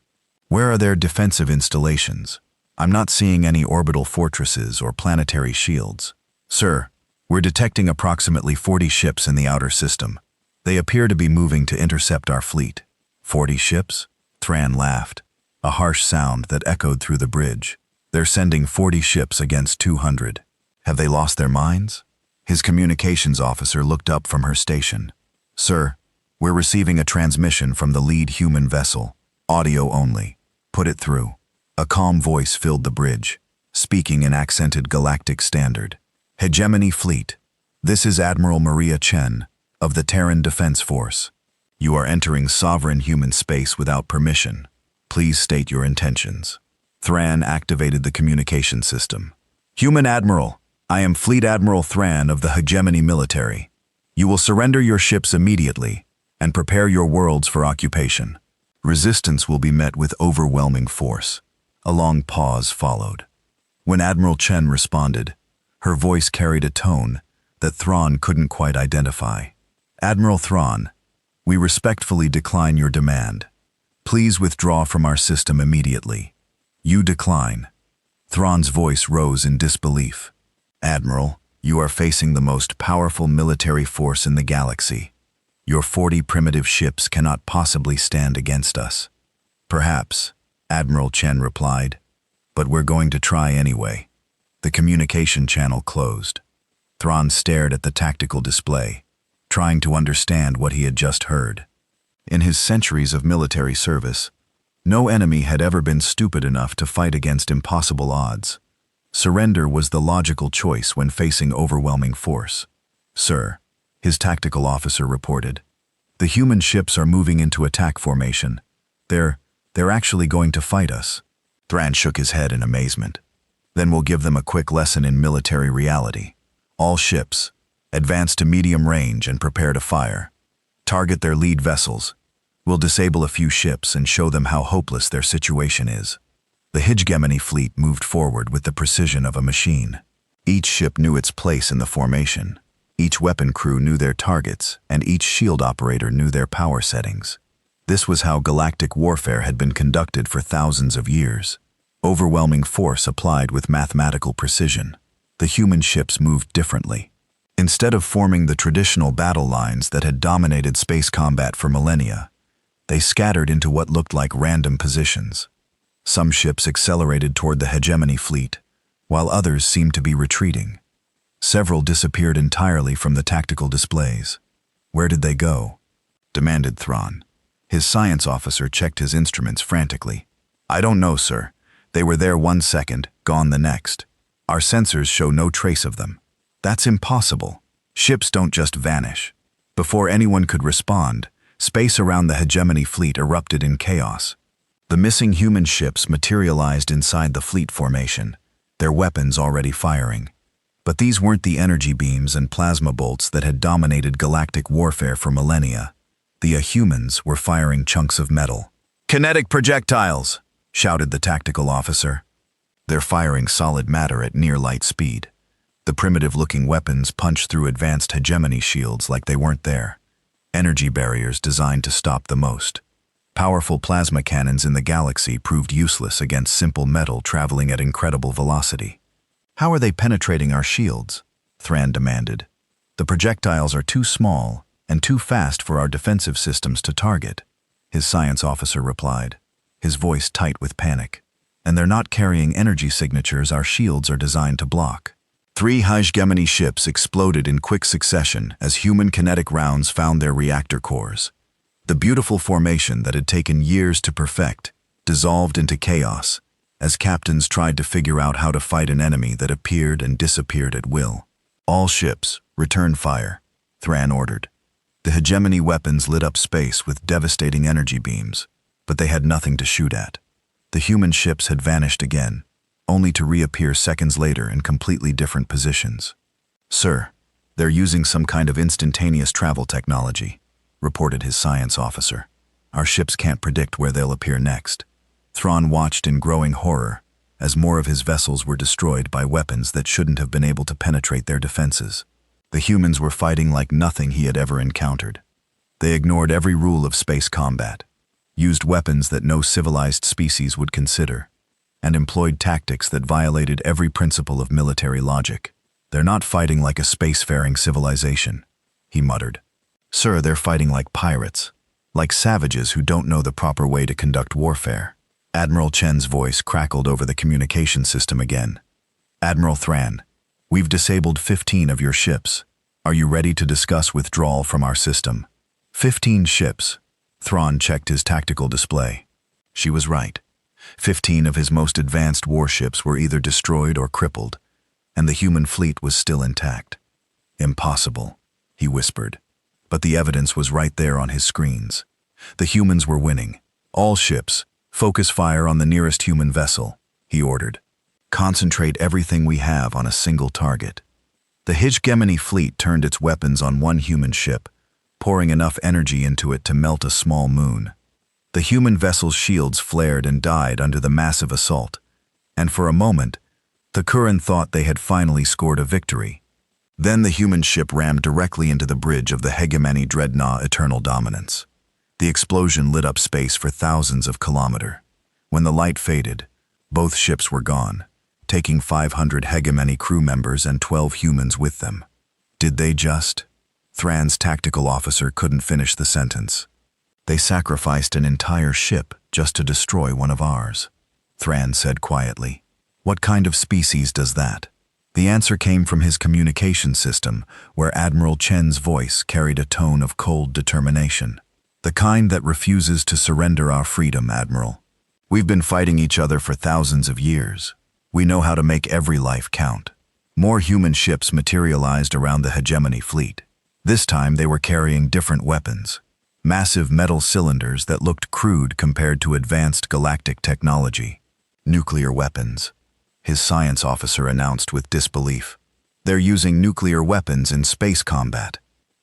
Where are their defensive installations? I'm not seeing any orbital fortresses or planetary shields. Sir, we're detecting approximately 40 ships in the outer system. They appear to be moving to intercept our fleet. 40 ships? Thran laughed, a harsh sound that echoed through the bridge. They're sending 40 ships against 200. Have they lost their minds? His communications officer looked up from her station. Sir, we're receiving a transmission from the lead human vessel. Audio only. Put it through. A calm voice filled the bridge, speaking in accented galactic standard. Hegemony Fleet. This is Admiral Maria Chen, of the Terran Defense Force. You are entering sovereign human space without permission. Please state your intentions. Thran activated the communication system. Human Admiral, I am Fleet Admiral Thran of the Hegemony Military. You will surrender your ships immediately and prepare your worlds for occupation. Resistance will be met with overwhelming force. A long pause followed. When Admiral Chen responded, her voice carried a tone that Thrawn couldn't quite identify. Admiral Thrawn, we respectfully decline your demand. Please withdraw from our system immediately. You decline. Thrawn's voice rose in disbelief. Admiral, you are facing the most powerful military force in the galaxy. Your 40 primitive ships cannot possibly stand against us. Perhaps, Admiral Chen replied, but we're going to try anyway. The communication channel closed. Thrawn stared at the tactical display, trying to understand what he had just heard. In his centuries of military service, no enemy had ever been stupid enough to fight against impossible odds. Surrender was the logical choice when facing overwhelming force. "Sir," his tactical officer reported, "the human ships are moving into attack formation. They're actually going to fight us." Thran shook his head in amazement. "Then we'll give them a quick lesson in military reality. All ships, advance to medium range and prepare to fire. Target their lead vessels. We'll disable a few ships and show them how hopeless their situation is." The HFY fleet moved forward with the precision of a machine. Each ship knew its place in the formation. Each weapon crew knew their targets, and each shield operator knew their power settings. This was how galactic warfare had been conducted for thousands of years. Overwhelming force applied with mathematical precision. The human ships moved differently. Instead of forming the traditional battle lines that had dominated space combat for millennia, they scattered into what looked like random positions. Some ships accelerated toward the hegemony fleet, while others seemed to be retreating. Several disappeared entirely from the tactical displays. "Where did they go?" demanded Thrawn. His science officer checked his instruments frantically. "I don't know, sir. They were there 1 second, gone the next. Our sensors show no trace of them." "That's impossible. Ships don't just vanish." Before anyone could respond, space around the hegemony fleet erupted in chaos. The missing human ships materialized inside the fleet formation, their weapons already firing. But these weren't the energy beams and plasma bolts that had dominated galactic warfare for millennia. The humans were firing chunks of metal. "Kinetic projectiles!" shouted the tactical officer. They're firing solid matter at near light speed. The primitive-looking weapons punched through advanced hegemony shields like they weren't there. Energy barriers designed to stop the most. Powerful plasma cannons in the galaxy proved useless against simple metal traveling at incredible velocity. "How are they penetrating our shields?" Thran demanded. "The projectiles are too small and too fast for our defensive systems to target," his science officer replied, his voice tight with panic. "And they're not carrying energy signatures our shields are designed to block." 3 hegemony ships exploded in quick succession as human kinetic rounds found their reactor cores. The beautiful formation that had taken years to perfect dissolved into chaos as captains tried to figure out how to fight an enemy that appeared and disappeared at will. "All ships, return fire," Thran ordered. The hegemony weapons lit up space with devastating energy beams, but they had nothing to shoot at. The human ships had vanished again, only to reappear seconds later in completely different positions. "Sir, they're using some kind of instantaneous travel technology," reported his science officer. "Our ships can't predict where they'll appear next." Thrawn watched in growing horror as more of his vessels were destroyed by weapons that shouldn't have been able to penetrate their defenses. The humans were fighting like nothing he had ever encountered. They ignored every rule of space combat, used weapons that no civilized species would consider, and employed tactics that violated every principle of military logic. "They're not fighting like a spacefaring civilization," he muttered. "Sir, they're fighting like pirates, like savages who don't know the proper way to conduct warfare." Admiral Chen's voice crackled over the communication system again. "Admiral Thran, we've disabled 15 of your ships. Are you ready to discuss withdrawal from our system?" 15 ships. Thrawn checked his tactical display. She was right. 15 of his most advanced warships were either destroyed or crippled, and the human fleet was still intact. "Impossible," he whispered. But the evidence was right there on his screens. The humans were winning. "All ships, focus fire on the nearest human vessel," he ordered. "Concentrate everything we have on a single target." The hegemony fleet turned its weapons on one human ship, pouring enough energy into it to melt a small moon. The human vessel's shields flared and died under the massive assault, and for a moment, the Kuran thought they had finally scored a victory. Then the human ship rammed directly into the bridge of the hegemony dreadnought Eternal Dominance. The explosion lit up space for thousands of kilometers. When the light faded, both ships were gone, taking 500 hegemony crew members and 12 humans with them. "Did they just?" Thran's tactical officer couldn't finish the sentence. "They sacrificed an entire ship just to destroy one of ours," Thran said quietly. "What kind of species does that?" The answer came from his communication system, where Admiral Chen's voice carried a tone of cold determination. "The kind that refuses to surrender our freedom, Admiral. We've been fighting each other for thousands of years. We know how to make every life count. More human ships materialized around the hegemony fleet. This time they were carrying different weapons. Massive metal cylinders that looked crude compared to advanced galactic technology. Nuclear weapons, his science officer announced with disbelief. They're using nuclear weapons in space combat.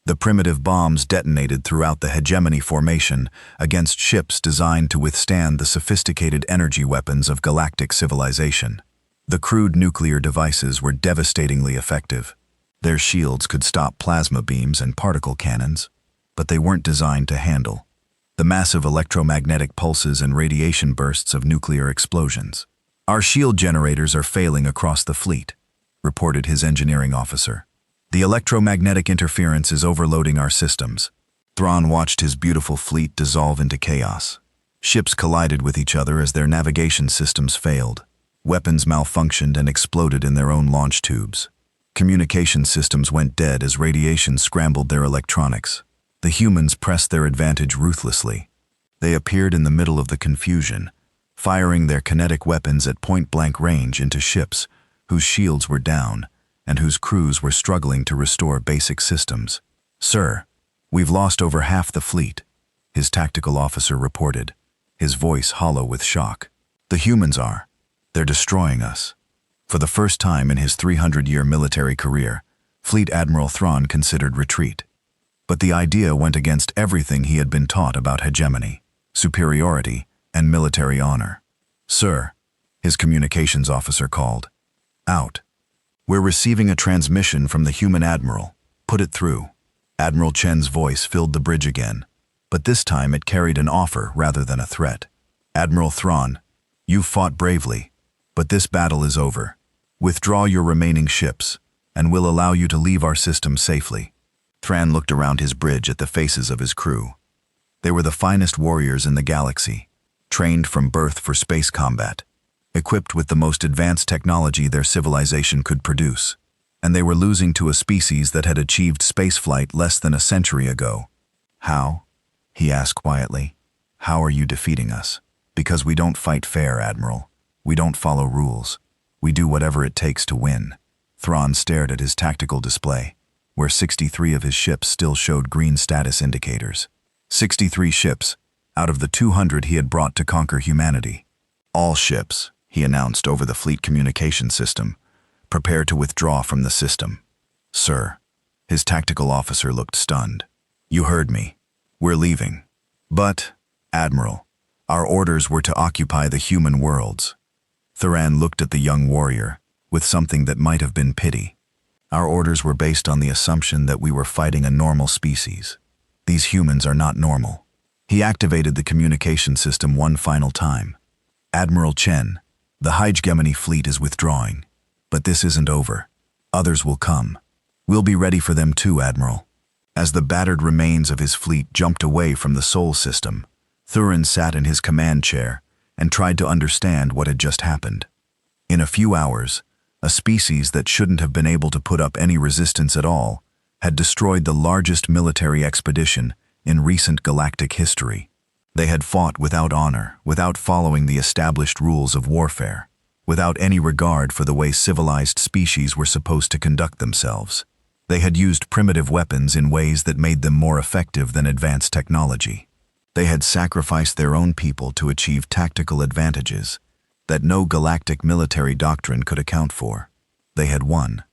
The primitive bombs detonated throughout the hegemony formation against ships designed to withstand the sophisticated energy weapons of galactic civilization. The crude nuclear devices were devastatingly effective. Their shields could stop plasma beams and particle cannons, but they weren't designed to handle the massive electromagnetic pulses and radiation bursts of nuclear explosions. Our shield generators are failing across the fleet, reported his engineering officer. The electromagnetic interference is overloading our systems. Thrawn watched his beautiful fleet dissolve into chaos. Ships collided with each other as their navigation systems failed. Weapons malfunctioned and exploded in their own launch tubes. Communication systems went dead as radiation scrambled their electronics. The humans pressed their advantage ruthlessly. They appeared in the middle of the confusion, firing their kinetic weapons at point-blank range into ships whose shields were down and whose crews were struggling to restore basic systems. "Sir, we've lost over half the fleet," his tactical officer reported, his voice hollow with shock. "The humans are. They're destroying us." For the first time in his 300-year military career, Fleet Admiral Thrawn considered retreat. But the idea went against everything he had been taught about hegemony, superiority, and military honor. "Sir," his communications officer called. "Out. We're receiving a transmission from the human admiral. Put it through." Admiral Chen's voice filled the bridge again, but this time it carried an offer rather than a threat. "Admiral Thrawn, you fought bravely, but this battle is over. Withdraw your remaining ships, and we'll allow you to leave our system safely." Thrawn looked around his bridge at the faces of his crew. They were the finest warriors in the galaxy, trained from birth for space combat, equipped with the most advanced technology their civilization could produce, and they were losing to a species that had achieved spaceflight less than a century ago. "How?" he asked quietly. "How are you defeating us?" "Because we don't fight fair, Admiral. We don't follow rules. We do whatever it takes to win." Thrawn stared at his tactical display, where 63 of his ships still showed green status indicators. 63 ships, out of the 200 he had brought to conquer humanity. "All ships," he announced over the fleet communication system, "prepare to withdraw from the system." "Sir." His tactical officer looked stunned. "You heard me. We're leaving." "But, Admiral, our orders were to occupy the human worlds." Thrawn looked at the young warrior, with something that might have been pity. "Our orders were based on the assumption that we were fighting a normal species. These humans are not normal." He activated the communication system one final time. "Admiral Chen, the hegemony fleet is withdrawing. But this isn't over. Others will come. We'll be ready for them too, Admiral." As the battered remains of his fleet jumped away from the Sol system, Thrawn sat in his command chair and tried to understand what had just happened. In a few hours, a species that shouldn't have been able to put up any resistance at all had destroyed the largest military expedition in recent galactic history. They had fought without honor, without following the established rules of warfare, without any regard for the way civilized species were supposed to conduct themselves. They had used primitive weapons in ways that made them more effective than advanced technology. They had sacrificed their own people to achieve tactical advantages that no galactic military doctrine could account for. They had won.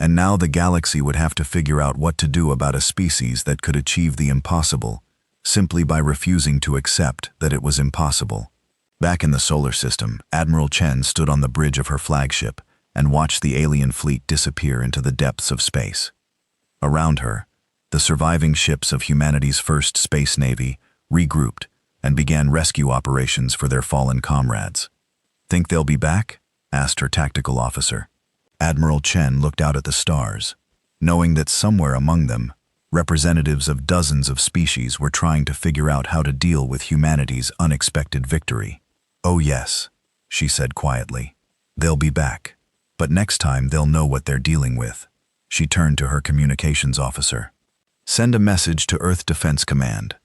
And now the galaxy would have to figure out what to do about a species that could achieve the impossible simply by refusing to accept that it was impossible. Back in the solar system, Admiral Chen stood on the bridge of her flagship and watched the alien fleet disappear into the depths of space. Around her, the surviving ships of humanity's first space navy regrouped and began rescue operations for their fallen comrades. "Think they'll be back?" asked her tactical officer. Admiral Chen looked out at the stars, knowing that somewhere among them, representatives of dozens of species were trying to figure out how to deal with humanity's unexpected victory. "Oh yes," she said quietly. "They'll be back. But next time they'll know what they're dealing with." She turned to her communications officer. "Send a message to Earth Defense Command.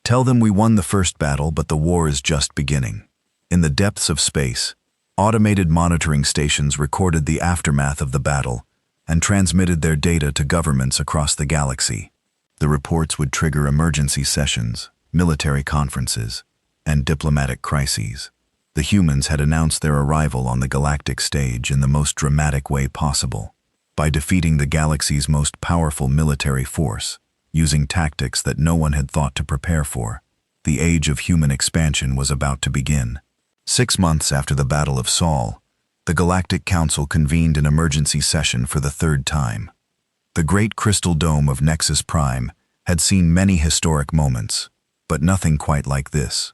Tell them we won the first battle, but the war is just beginning. In the depths of space, Automated monitoring stations recorded the aftermath of the battle and transmitted their data to governments across the galaxy. The reports would trigger emergency sessions, military conferences, and diplomatic crises. The humans had announced their arrival on the galactic stage in the most dramatic way possible, by defeating the galaxy's most powerful military force, using tactics that no one had thought to prepare for. The age of human expansion was about to begin. 6 months after the Battle of Sol, the Galactic Council convened an emergency session for the 3rd time. The great crystal dome of Nexus Prime had seen many historic moments, but nothing quite like this.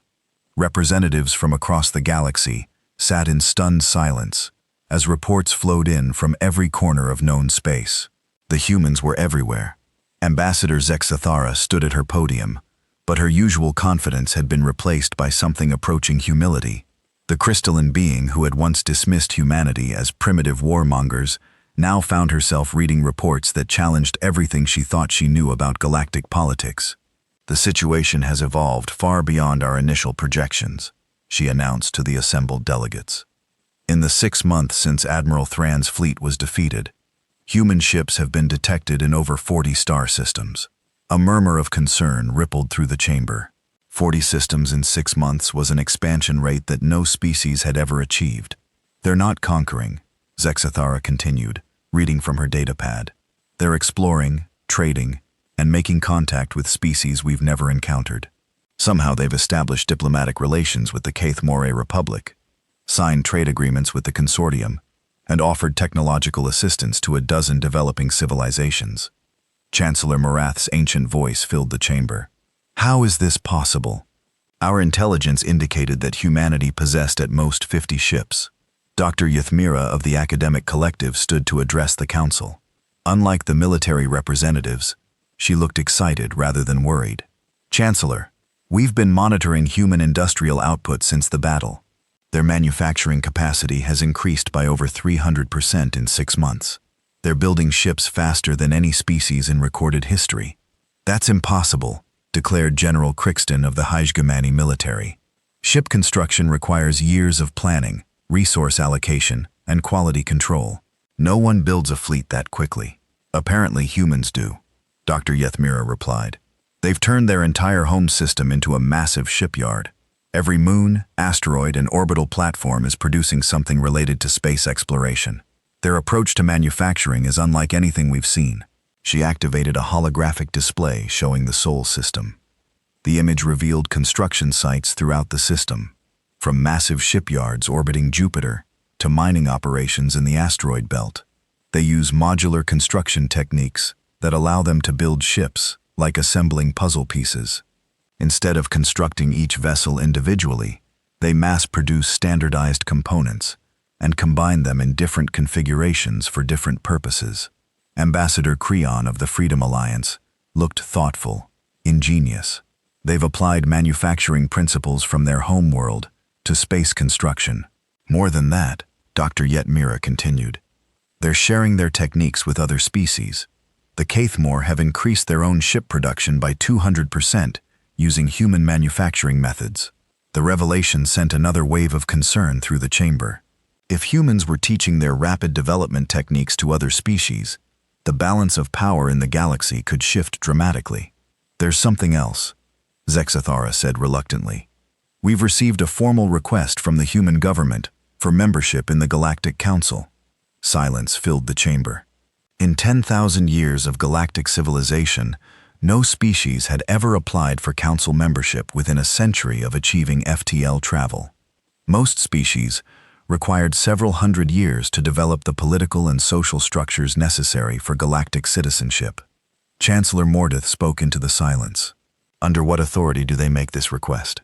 Representatives from across the galaxy sat in stunned silence as reports flowed in from every corner of known space. The humans were everywhere. Ambassador Zexathara stood at her podium, but her usual confidence had been replaced by something approaching humility. The crystalline being who had once dismissed humanity as primitive warmongers now found herself reading reports that challenged everything she thought she knew about galactic politics. "The situation has evolved far beyond our initial projections," she announced to the assembled delegates. "In the 6 months since Admiral Thran's fleet was defeated, human ships have been detected in over 40 star systems." A murmur of concern rippled through the chamber. 40 systems in 6 months was an expansion rate that no species had ever achieved. "They're not conquering," Zexathara continued, reading from her datapad. "They're exploring, trading, and making contact with species we've never encountered. Somehow they've established diplomatic relations with the Kaith-Moray Republic, signed trade agreements with the Consortium, and offered technological assistance to a dozen developing civilizations." Chancellor Morath's ancient voice filled the chamber. "How is this possible? Our intelligence indicated that humanity possessed at most 50 ships." Dr. Ythmira of the Academic Collective stood to address the council. Unlike the military representatives, she looked excited rather than worried. "Chancellor, we've been monitoring human industrial output since the battle. Their manufacturing capacity has increased by over 300% in 6 months. They're building ships faster than any species in recorded history." "That's impossible," declared General Crixton of the Heijgemani military. "Ship construction requires years of planning, resource allocation, and quality control. No one builds a fleet that quickly." "Apparently humans do," Dr. Ythmira replied. "They've turned their entire home system into a massive shipyard. Every moon, asteroid, and orbital platform is producing something related to space exploration. Their approach to manufacturing is unlike anything we've seen." She activated a holographic display showing the Sol system. The image revealed construction sites throughout the system, from massive shipyards orbiting Jupiter to mining operations in the asteroid belt. They use modular construction techniques that allow them to build ships like assembling puzzle pieces. Instead of constructing each vessel individually, they mass-produce standardized components and combine them in different configurations for different purposes. Ambassador Creon of the Freedom Alliance looked thoughtful, ingenious. They've applied manufacturing principles from their home world to space construction. More than that, Dr. Ythmira continued. They're sharing their techniques with other species. The Kaith-Moray have increased their own ship production by 200% using human manufacturing methods. The revelation sent another wave of concern through the chamber. If humans were teaching their rapid development techniques to other species, the balance of power in the galaxy could shift dramatically. "There's something else," Zexathara said reluctantly. "We've received a formal request from the human government for membership in the Galactic Council." Silence filled the chamber. In 10,000 years of galactic civilization, no species had ever applied for council membership within a century of achieving FTL travel. Most species required several hundred years to develop the political and social structures necessary for galactic citizenship. Chancellor Mordeth spoke into the silence. "Under what authority do they make this request?"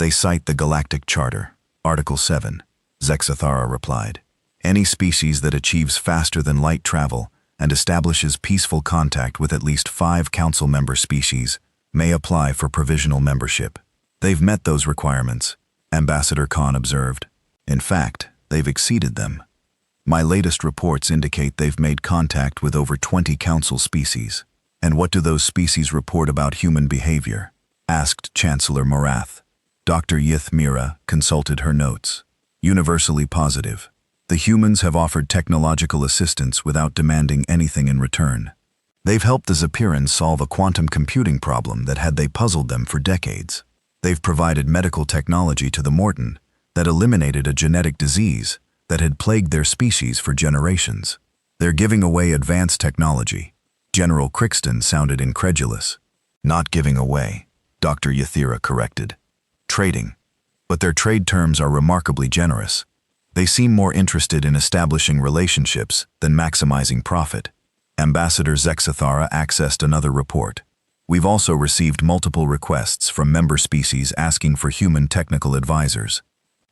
"They cite the Galactic Charter, Article 7, Zexathara replied. "Any species that achieves faster than light travel and establishes peaceful contact with at least 5 council member species may apply for provisional membership." "They've met those requirements," Ambassador Khan observed. "In fact, they've exceeded them. My latest reports indicate they've made contact with over 20 council species." "And what do those species report about human behavior?" asked Chancellor Morath. Dr. Ythmira consulted her notes. Universally positive. The humans have offered technological assistance without demanding anything in return. They've helped the Zapirans solve a quantum computing problem that had they puzzled them for decades. They've provided medical technology to the Morton that eliminated a genetic disease that had plagued their species for generations. They're giving away advanced technology. General Crixton sounded incredulous. Not giving away, Dr. Yathira corrected. Trading. But their trade terms are remarkably generous. They seem more interested in establishing relationships than maximizing profit. Ambassador Zexathara accessed another report. We've also received multiple requests from member species asking for human technical advisors.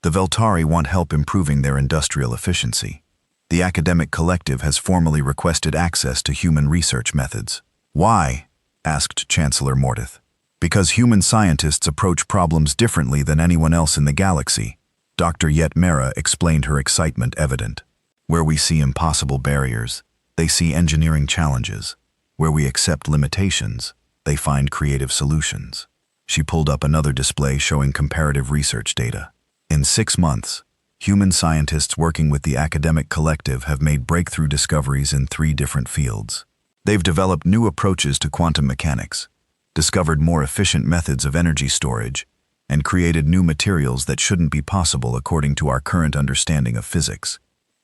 The Veltari want help improving their industrial efficiency. The academic collective has formally requested access to human research methods. Why? Asked Chancellor Mortith. Because human scientists approach problems differently than anyone else in the galaxy. Dr. Yetmera explained, her excitement evident. Where we see impossible barriers, they see engineering challenges. Where we accept limitations, they find creative solutions. She pulled up another display showing comparative research data. In 6 months, human scientists working with the academic collective have made breakthrough discoveries in 3 different fields. They've developed new approaches to quantum mechanics, discovered more efficient methods of energy storage, and created new materials that shouldn't be possible according to our current understanding of physics.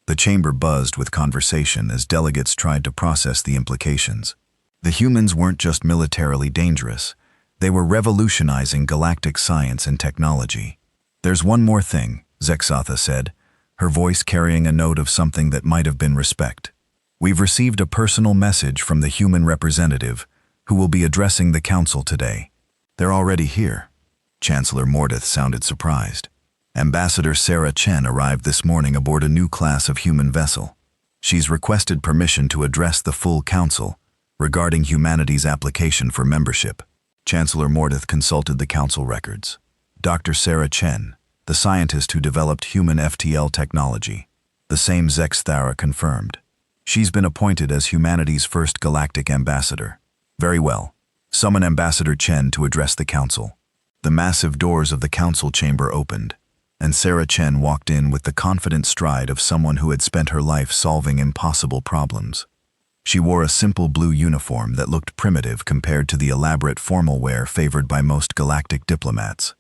The chamber buzzed with conversation as delegates tried to process the implications. The humans weren't just militarily dangerous, they were revolutionizing galactic science and technology. There's one more thing, Zexatha said, her voice carrying a note of something that might have been respect. We've received a personal message from the human representative who will be addressing the council today. They're already here. Chancellor Mortith sounded surprised. Ambassador Sarah Chen arrived this morning aboard a new class of human vessel. She's requested permission to address the full council regarding humanity's application for membership. Chancellor Mortith consulted the council records. Dr. Sarah Chen, the scientist who developed human FTL technology, the same Zexthara confirmed. She's been appointed as humanity's first galactic ambassador. Very well. Summon Ambassador Chen to address the council. The massive doors of the council chamber opened, and Sarah Chen walked in with the confident stride of someone who had spent her life solving impossible problems. She wore a simple blue uniform that looked primitive compared to the elaborate formal wear favored by most galactic diplomats.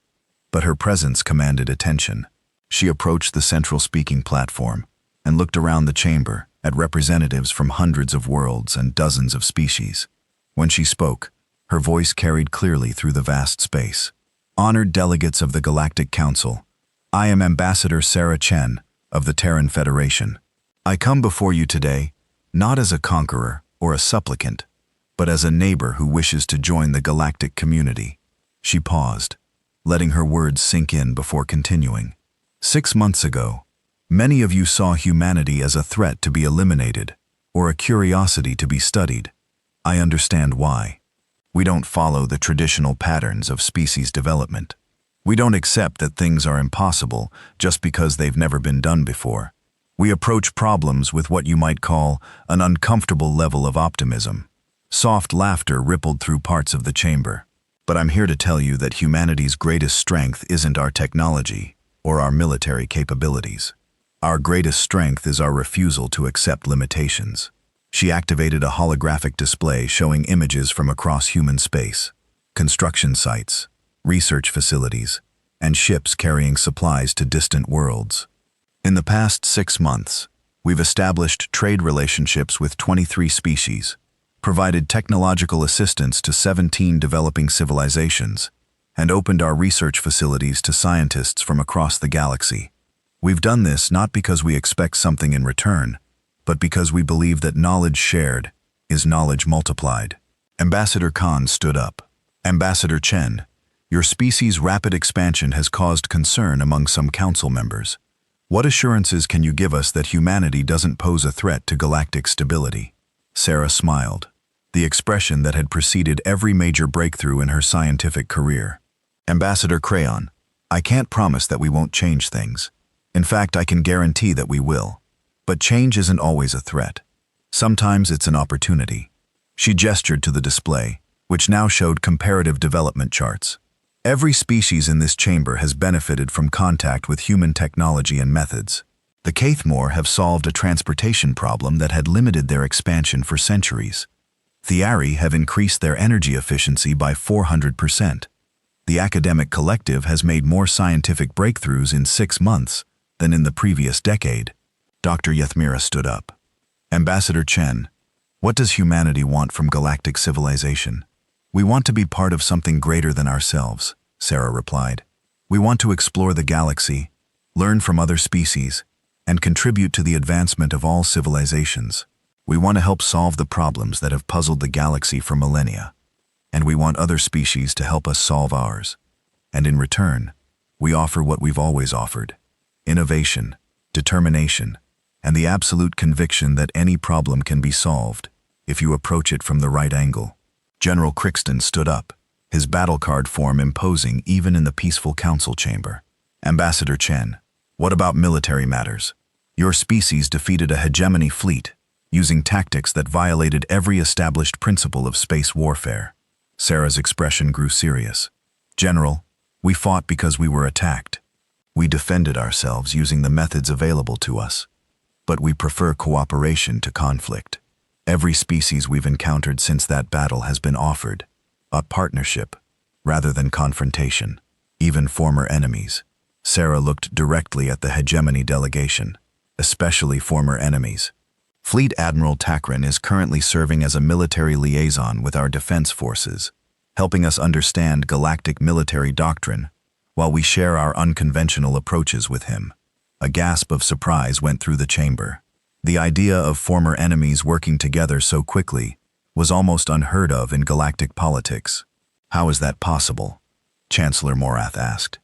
But her presence commanded attention. She approached the central speaking platform and looked around the chamber at representatives from hundreds of worlds and dozens of species. When she spoke, her voice carried clearly through the vast space. Honored delegates of the Galactic Council, I am Ambassador Sarah Chen of the Terran Federation. I come before you today, not as a conqueror or a supplicant, but as a neighbor who wishes to join the galactic community. She paused, letting her words sink in before continuing. 6 months ago, many of you saw humanity as a threat to be eliminated or a curiosity to be studied. I understand why. We don't follow the traditional patterns of species development. We don't accept that things are impossible just because they've never been done before. We approach problems with what you might call an uncomfortable level of optimism. Soft laughter rippled through parts of the chamber. But I'm here to tell you that humanity's greatest strength isn't our technology or our military capabilities. Our greatest strength is our refusal to accept limitations. She activated a holographic display showing images from across human space, construction sites, research facilities, and ships carrying supplies to distant worlds. In the past 6 months, we've established trade relationships with 23 species, provided technological assistance to 17 developing civilizations, and opened our research facilities to scientists from across the galaxy. We've done this not because we expect something in return, but because we believe that knowledge shared is knowledge multiplied. Ambassador Khan stood up. Ambassador Chen, your species' rapid expansion has caused concern among some council members. What assurances can you give us that humanity doesn't pose a threat to galactic stability? Sarah smiled, the expression that had preceded every major breakthrough in her scientific career. Ambassador Crayon, I can't promise that we won't change things. In fact, I can guarantee that we will. But change isn't always a threat. Sometimes it's an opportunity. She gestured to the display, which now showed comparative development charts. Every species in this chamber has benefited from contact with human technology and methods. The Caithmore have solved a transportation problem that had limited their expansion for centuries. The Ari have increased their energy efficiency by 400%. The academic collective has made more scientific breakthroughs in 6 months than in the previous decade. Dr. Yethmira stood up. Ambassador Chen, what does humanity want from galactic civilization? We want to be part of something greater than ourselves, Sarah replied. We want to explore the galaxy, learn from other species, and contribute to the advancement of all civilizations. We want to help solve the problems that have puzzled the galaxy for millennia. And we want other species to help us solve ours. And in return, we offer what we've always offered: innovation, determination, and the absolute conviction that any problem can be solved if you approach it from the right angle. General Crixton stood up, his battle card form imposing even in the peaceful council chamber. Ambassador Chen, what about military matters? Your species defeated a hegemony fleet, using tactics that violated every established principle of space warfare. Sarah's expression grew serious. General, we fought because we were attacked. We defended ourselves using the methods available to us. But we prefer cooperation to conflict. Every species we've encountered since that battle has been offered a partnership rather than confrontation, even former enemies. Sarah looked directly at the hegemony delegation, especially former enemies. Fleet Admiral Takran is currently serving as a military liaison with our defense forces, helping us understand galactic military doctrine while we share our unconventional approaches with him. A gasp of surprise went through the chamber. The idea of former enemies working together so quickly was almost unheard of in galactic politics. How is that possible? Chancellor Morath asked.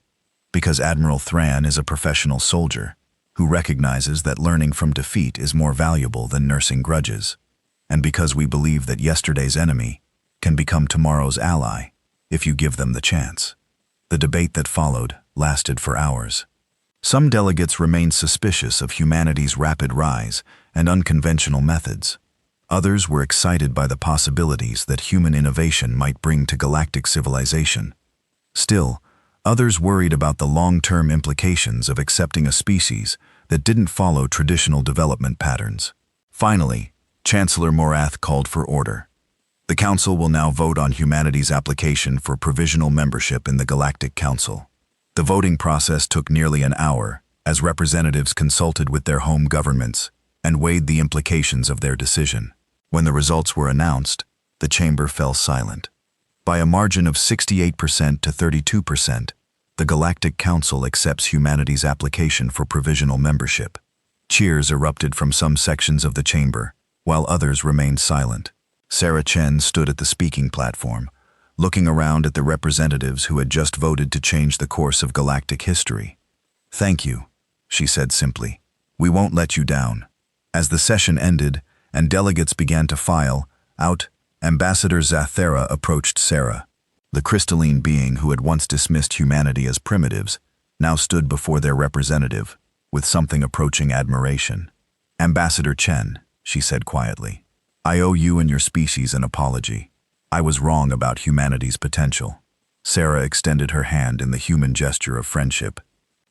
Because Admiral Thran is a professional soldier who recognizes that learning from defeat is more valuable than nursing grudges, and because we believe that yesterday's enemy can become tomorrow's ally if you give them the chance. The debate that followed lasted for hours. Some delegates remained suspicious of humanity's rapid rise and unconventional methods. Others were excited by the possibilities that human innovation might bring to galactic civilization. Still, others worried about the long-term implications of accepting a species that didn't follow traditional development patterns. Finally, Chancellor Morath called for order. The Council will now vote on humanity's application for provisional membership in the Galactic Council. The voting process took nearly an hour, as representatives consulted with their home governments and weighed the implications of their decision. When the results were announced, the chamber fell silent. By a margin of 68% to 32%, the Galactic Council accepts humanity's application for provisional membership. Cheers erupted from some sections of the chamber, while others remained silent. Sarah Chen stood at the speaking platform, looking around at the representatives who had just voted to change the course of galactic history. "Thank you," she said simply. "We won't let you down." As the session ended and delegates began to file out, Ambassador Zathera approached Sarah. The crystalline being who had once dismissed humanity as primitives now stood before their representative, with something approaching admiration. "Ambassador Chen," she said quietly, "I owe you and your species an apology. I was wrong about humanity's potential." Sarah extended her hand in the human gesture of friendship.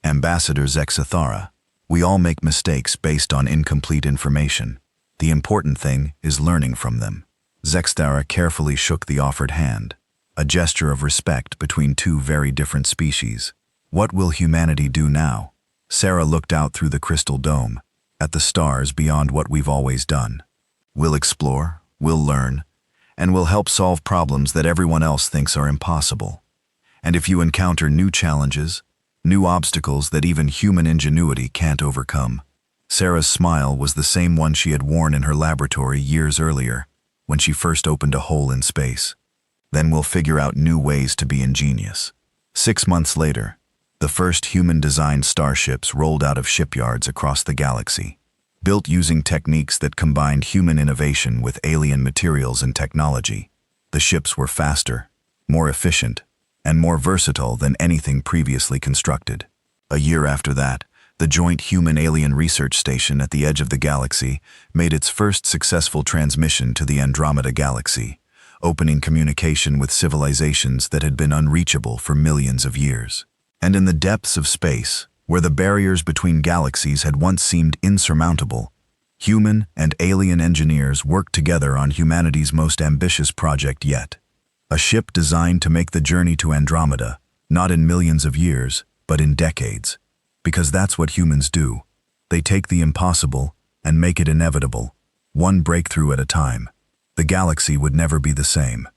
"Ambassador Zexathara, we all make mistakes based on incomplete information. The important thing is learning from them." Zexathara carefully shook the offered hand, a gesture of respect between two very different species. "What will humanity do now?" Sarah looked out through the crystal dome, at the stars beyond what we've always done. "We'll explore, we'll learn, and we'll help solve problems that everyone else thinks are impossible. And if you encounter new challenges, new obstacles that even human ingenuity can't overcome." Sarah's smile was the same one she had worn in her laboratory years earlier, when she first opened a hole in space. "Then we'll figure out new ways to be ingenious." 6 months later, the first human-designed starships rolled out of shipyards across the galaxy. Built using techniques that combined human innovation with alien materials and technology, the ships were faster, more efficient, and more versatile than anything previously constructed. A year after that, the joint human-alien research station at the edge of the galaxy made its first successful transmission to the Andromeda Galaxy, opening communication with civilizations that had been unreachable for millions of years. And in the depths of space, where the barriers between galaxies had once seemed insurmountable, human and alien engineers worked together on humanity's most ambitious project yet. A ship designed to make the journey to Andromeda, not in millions of years, but in decades. Because that's what humans do. They take the impossible and make it inevitable, one breakthrough at a time. The galaxy would never be the same.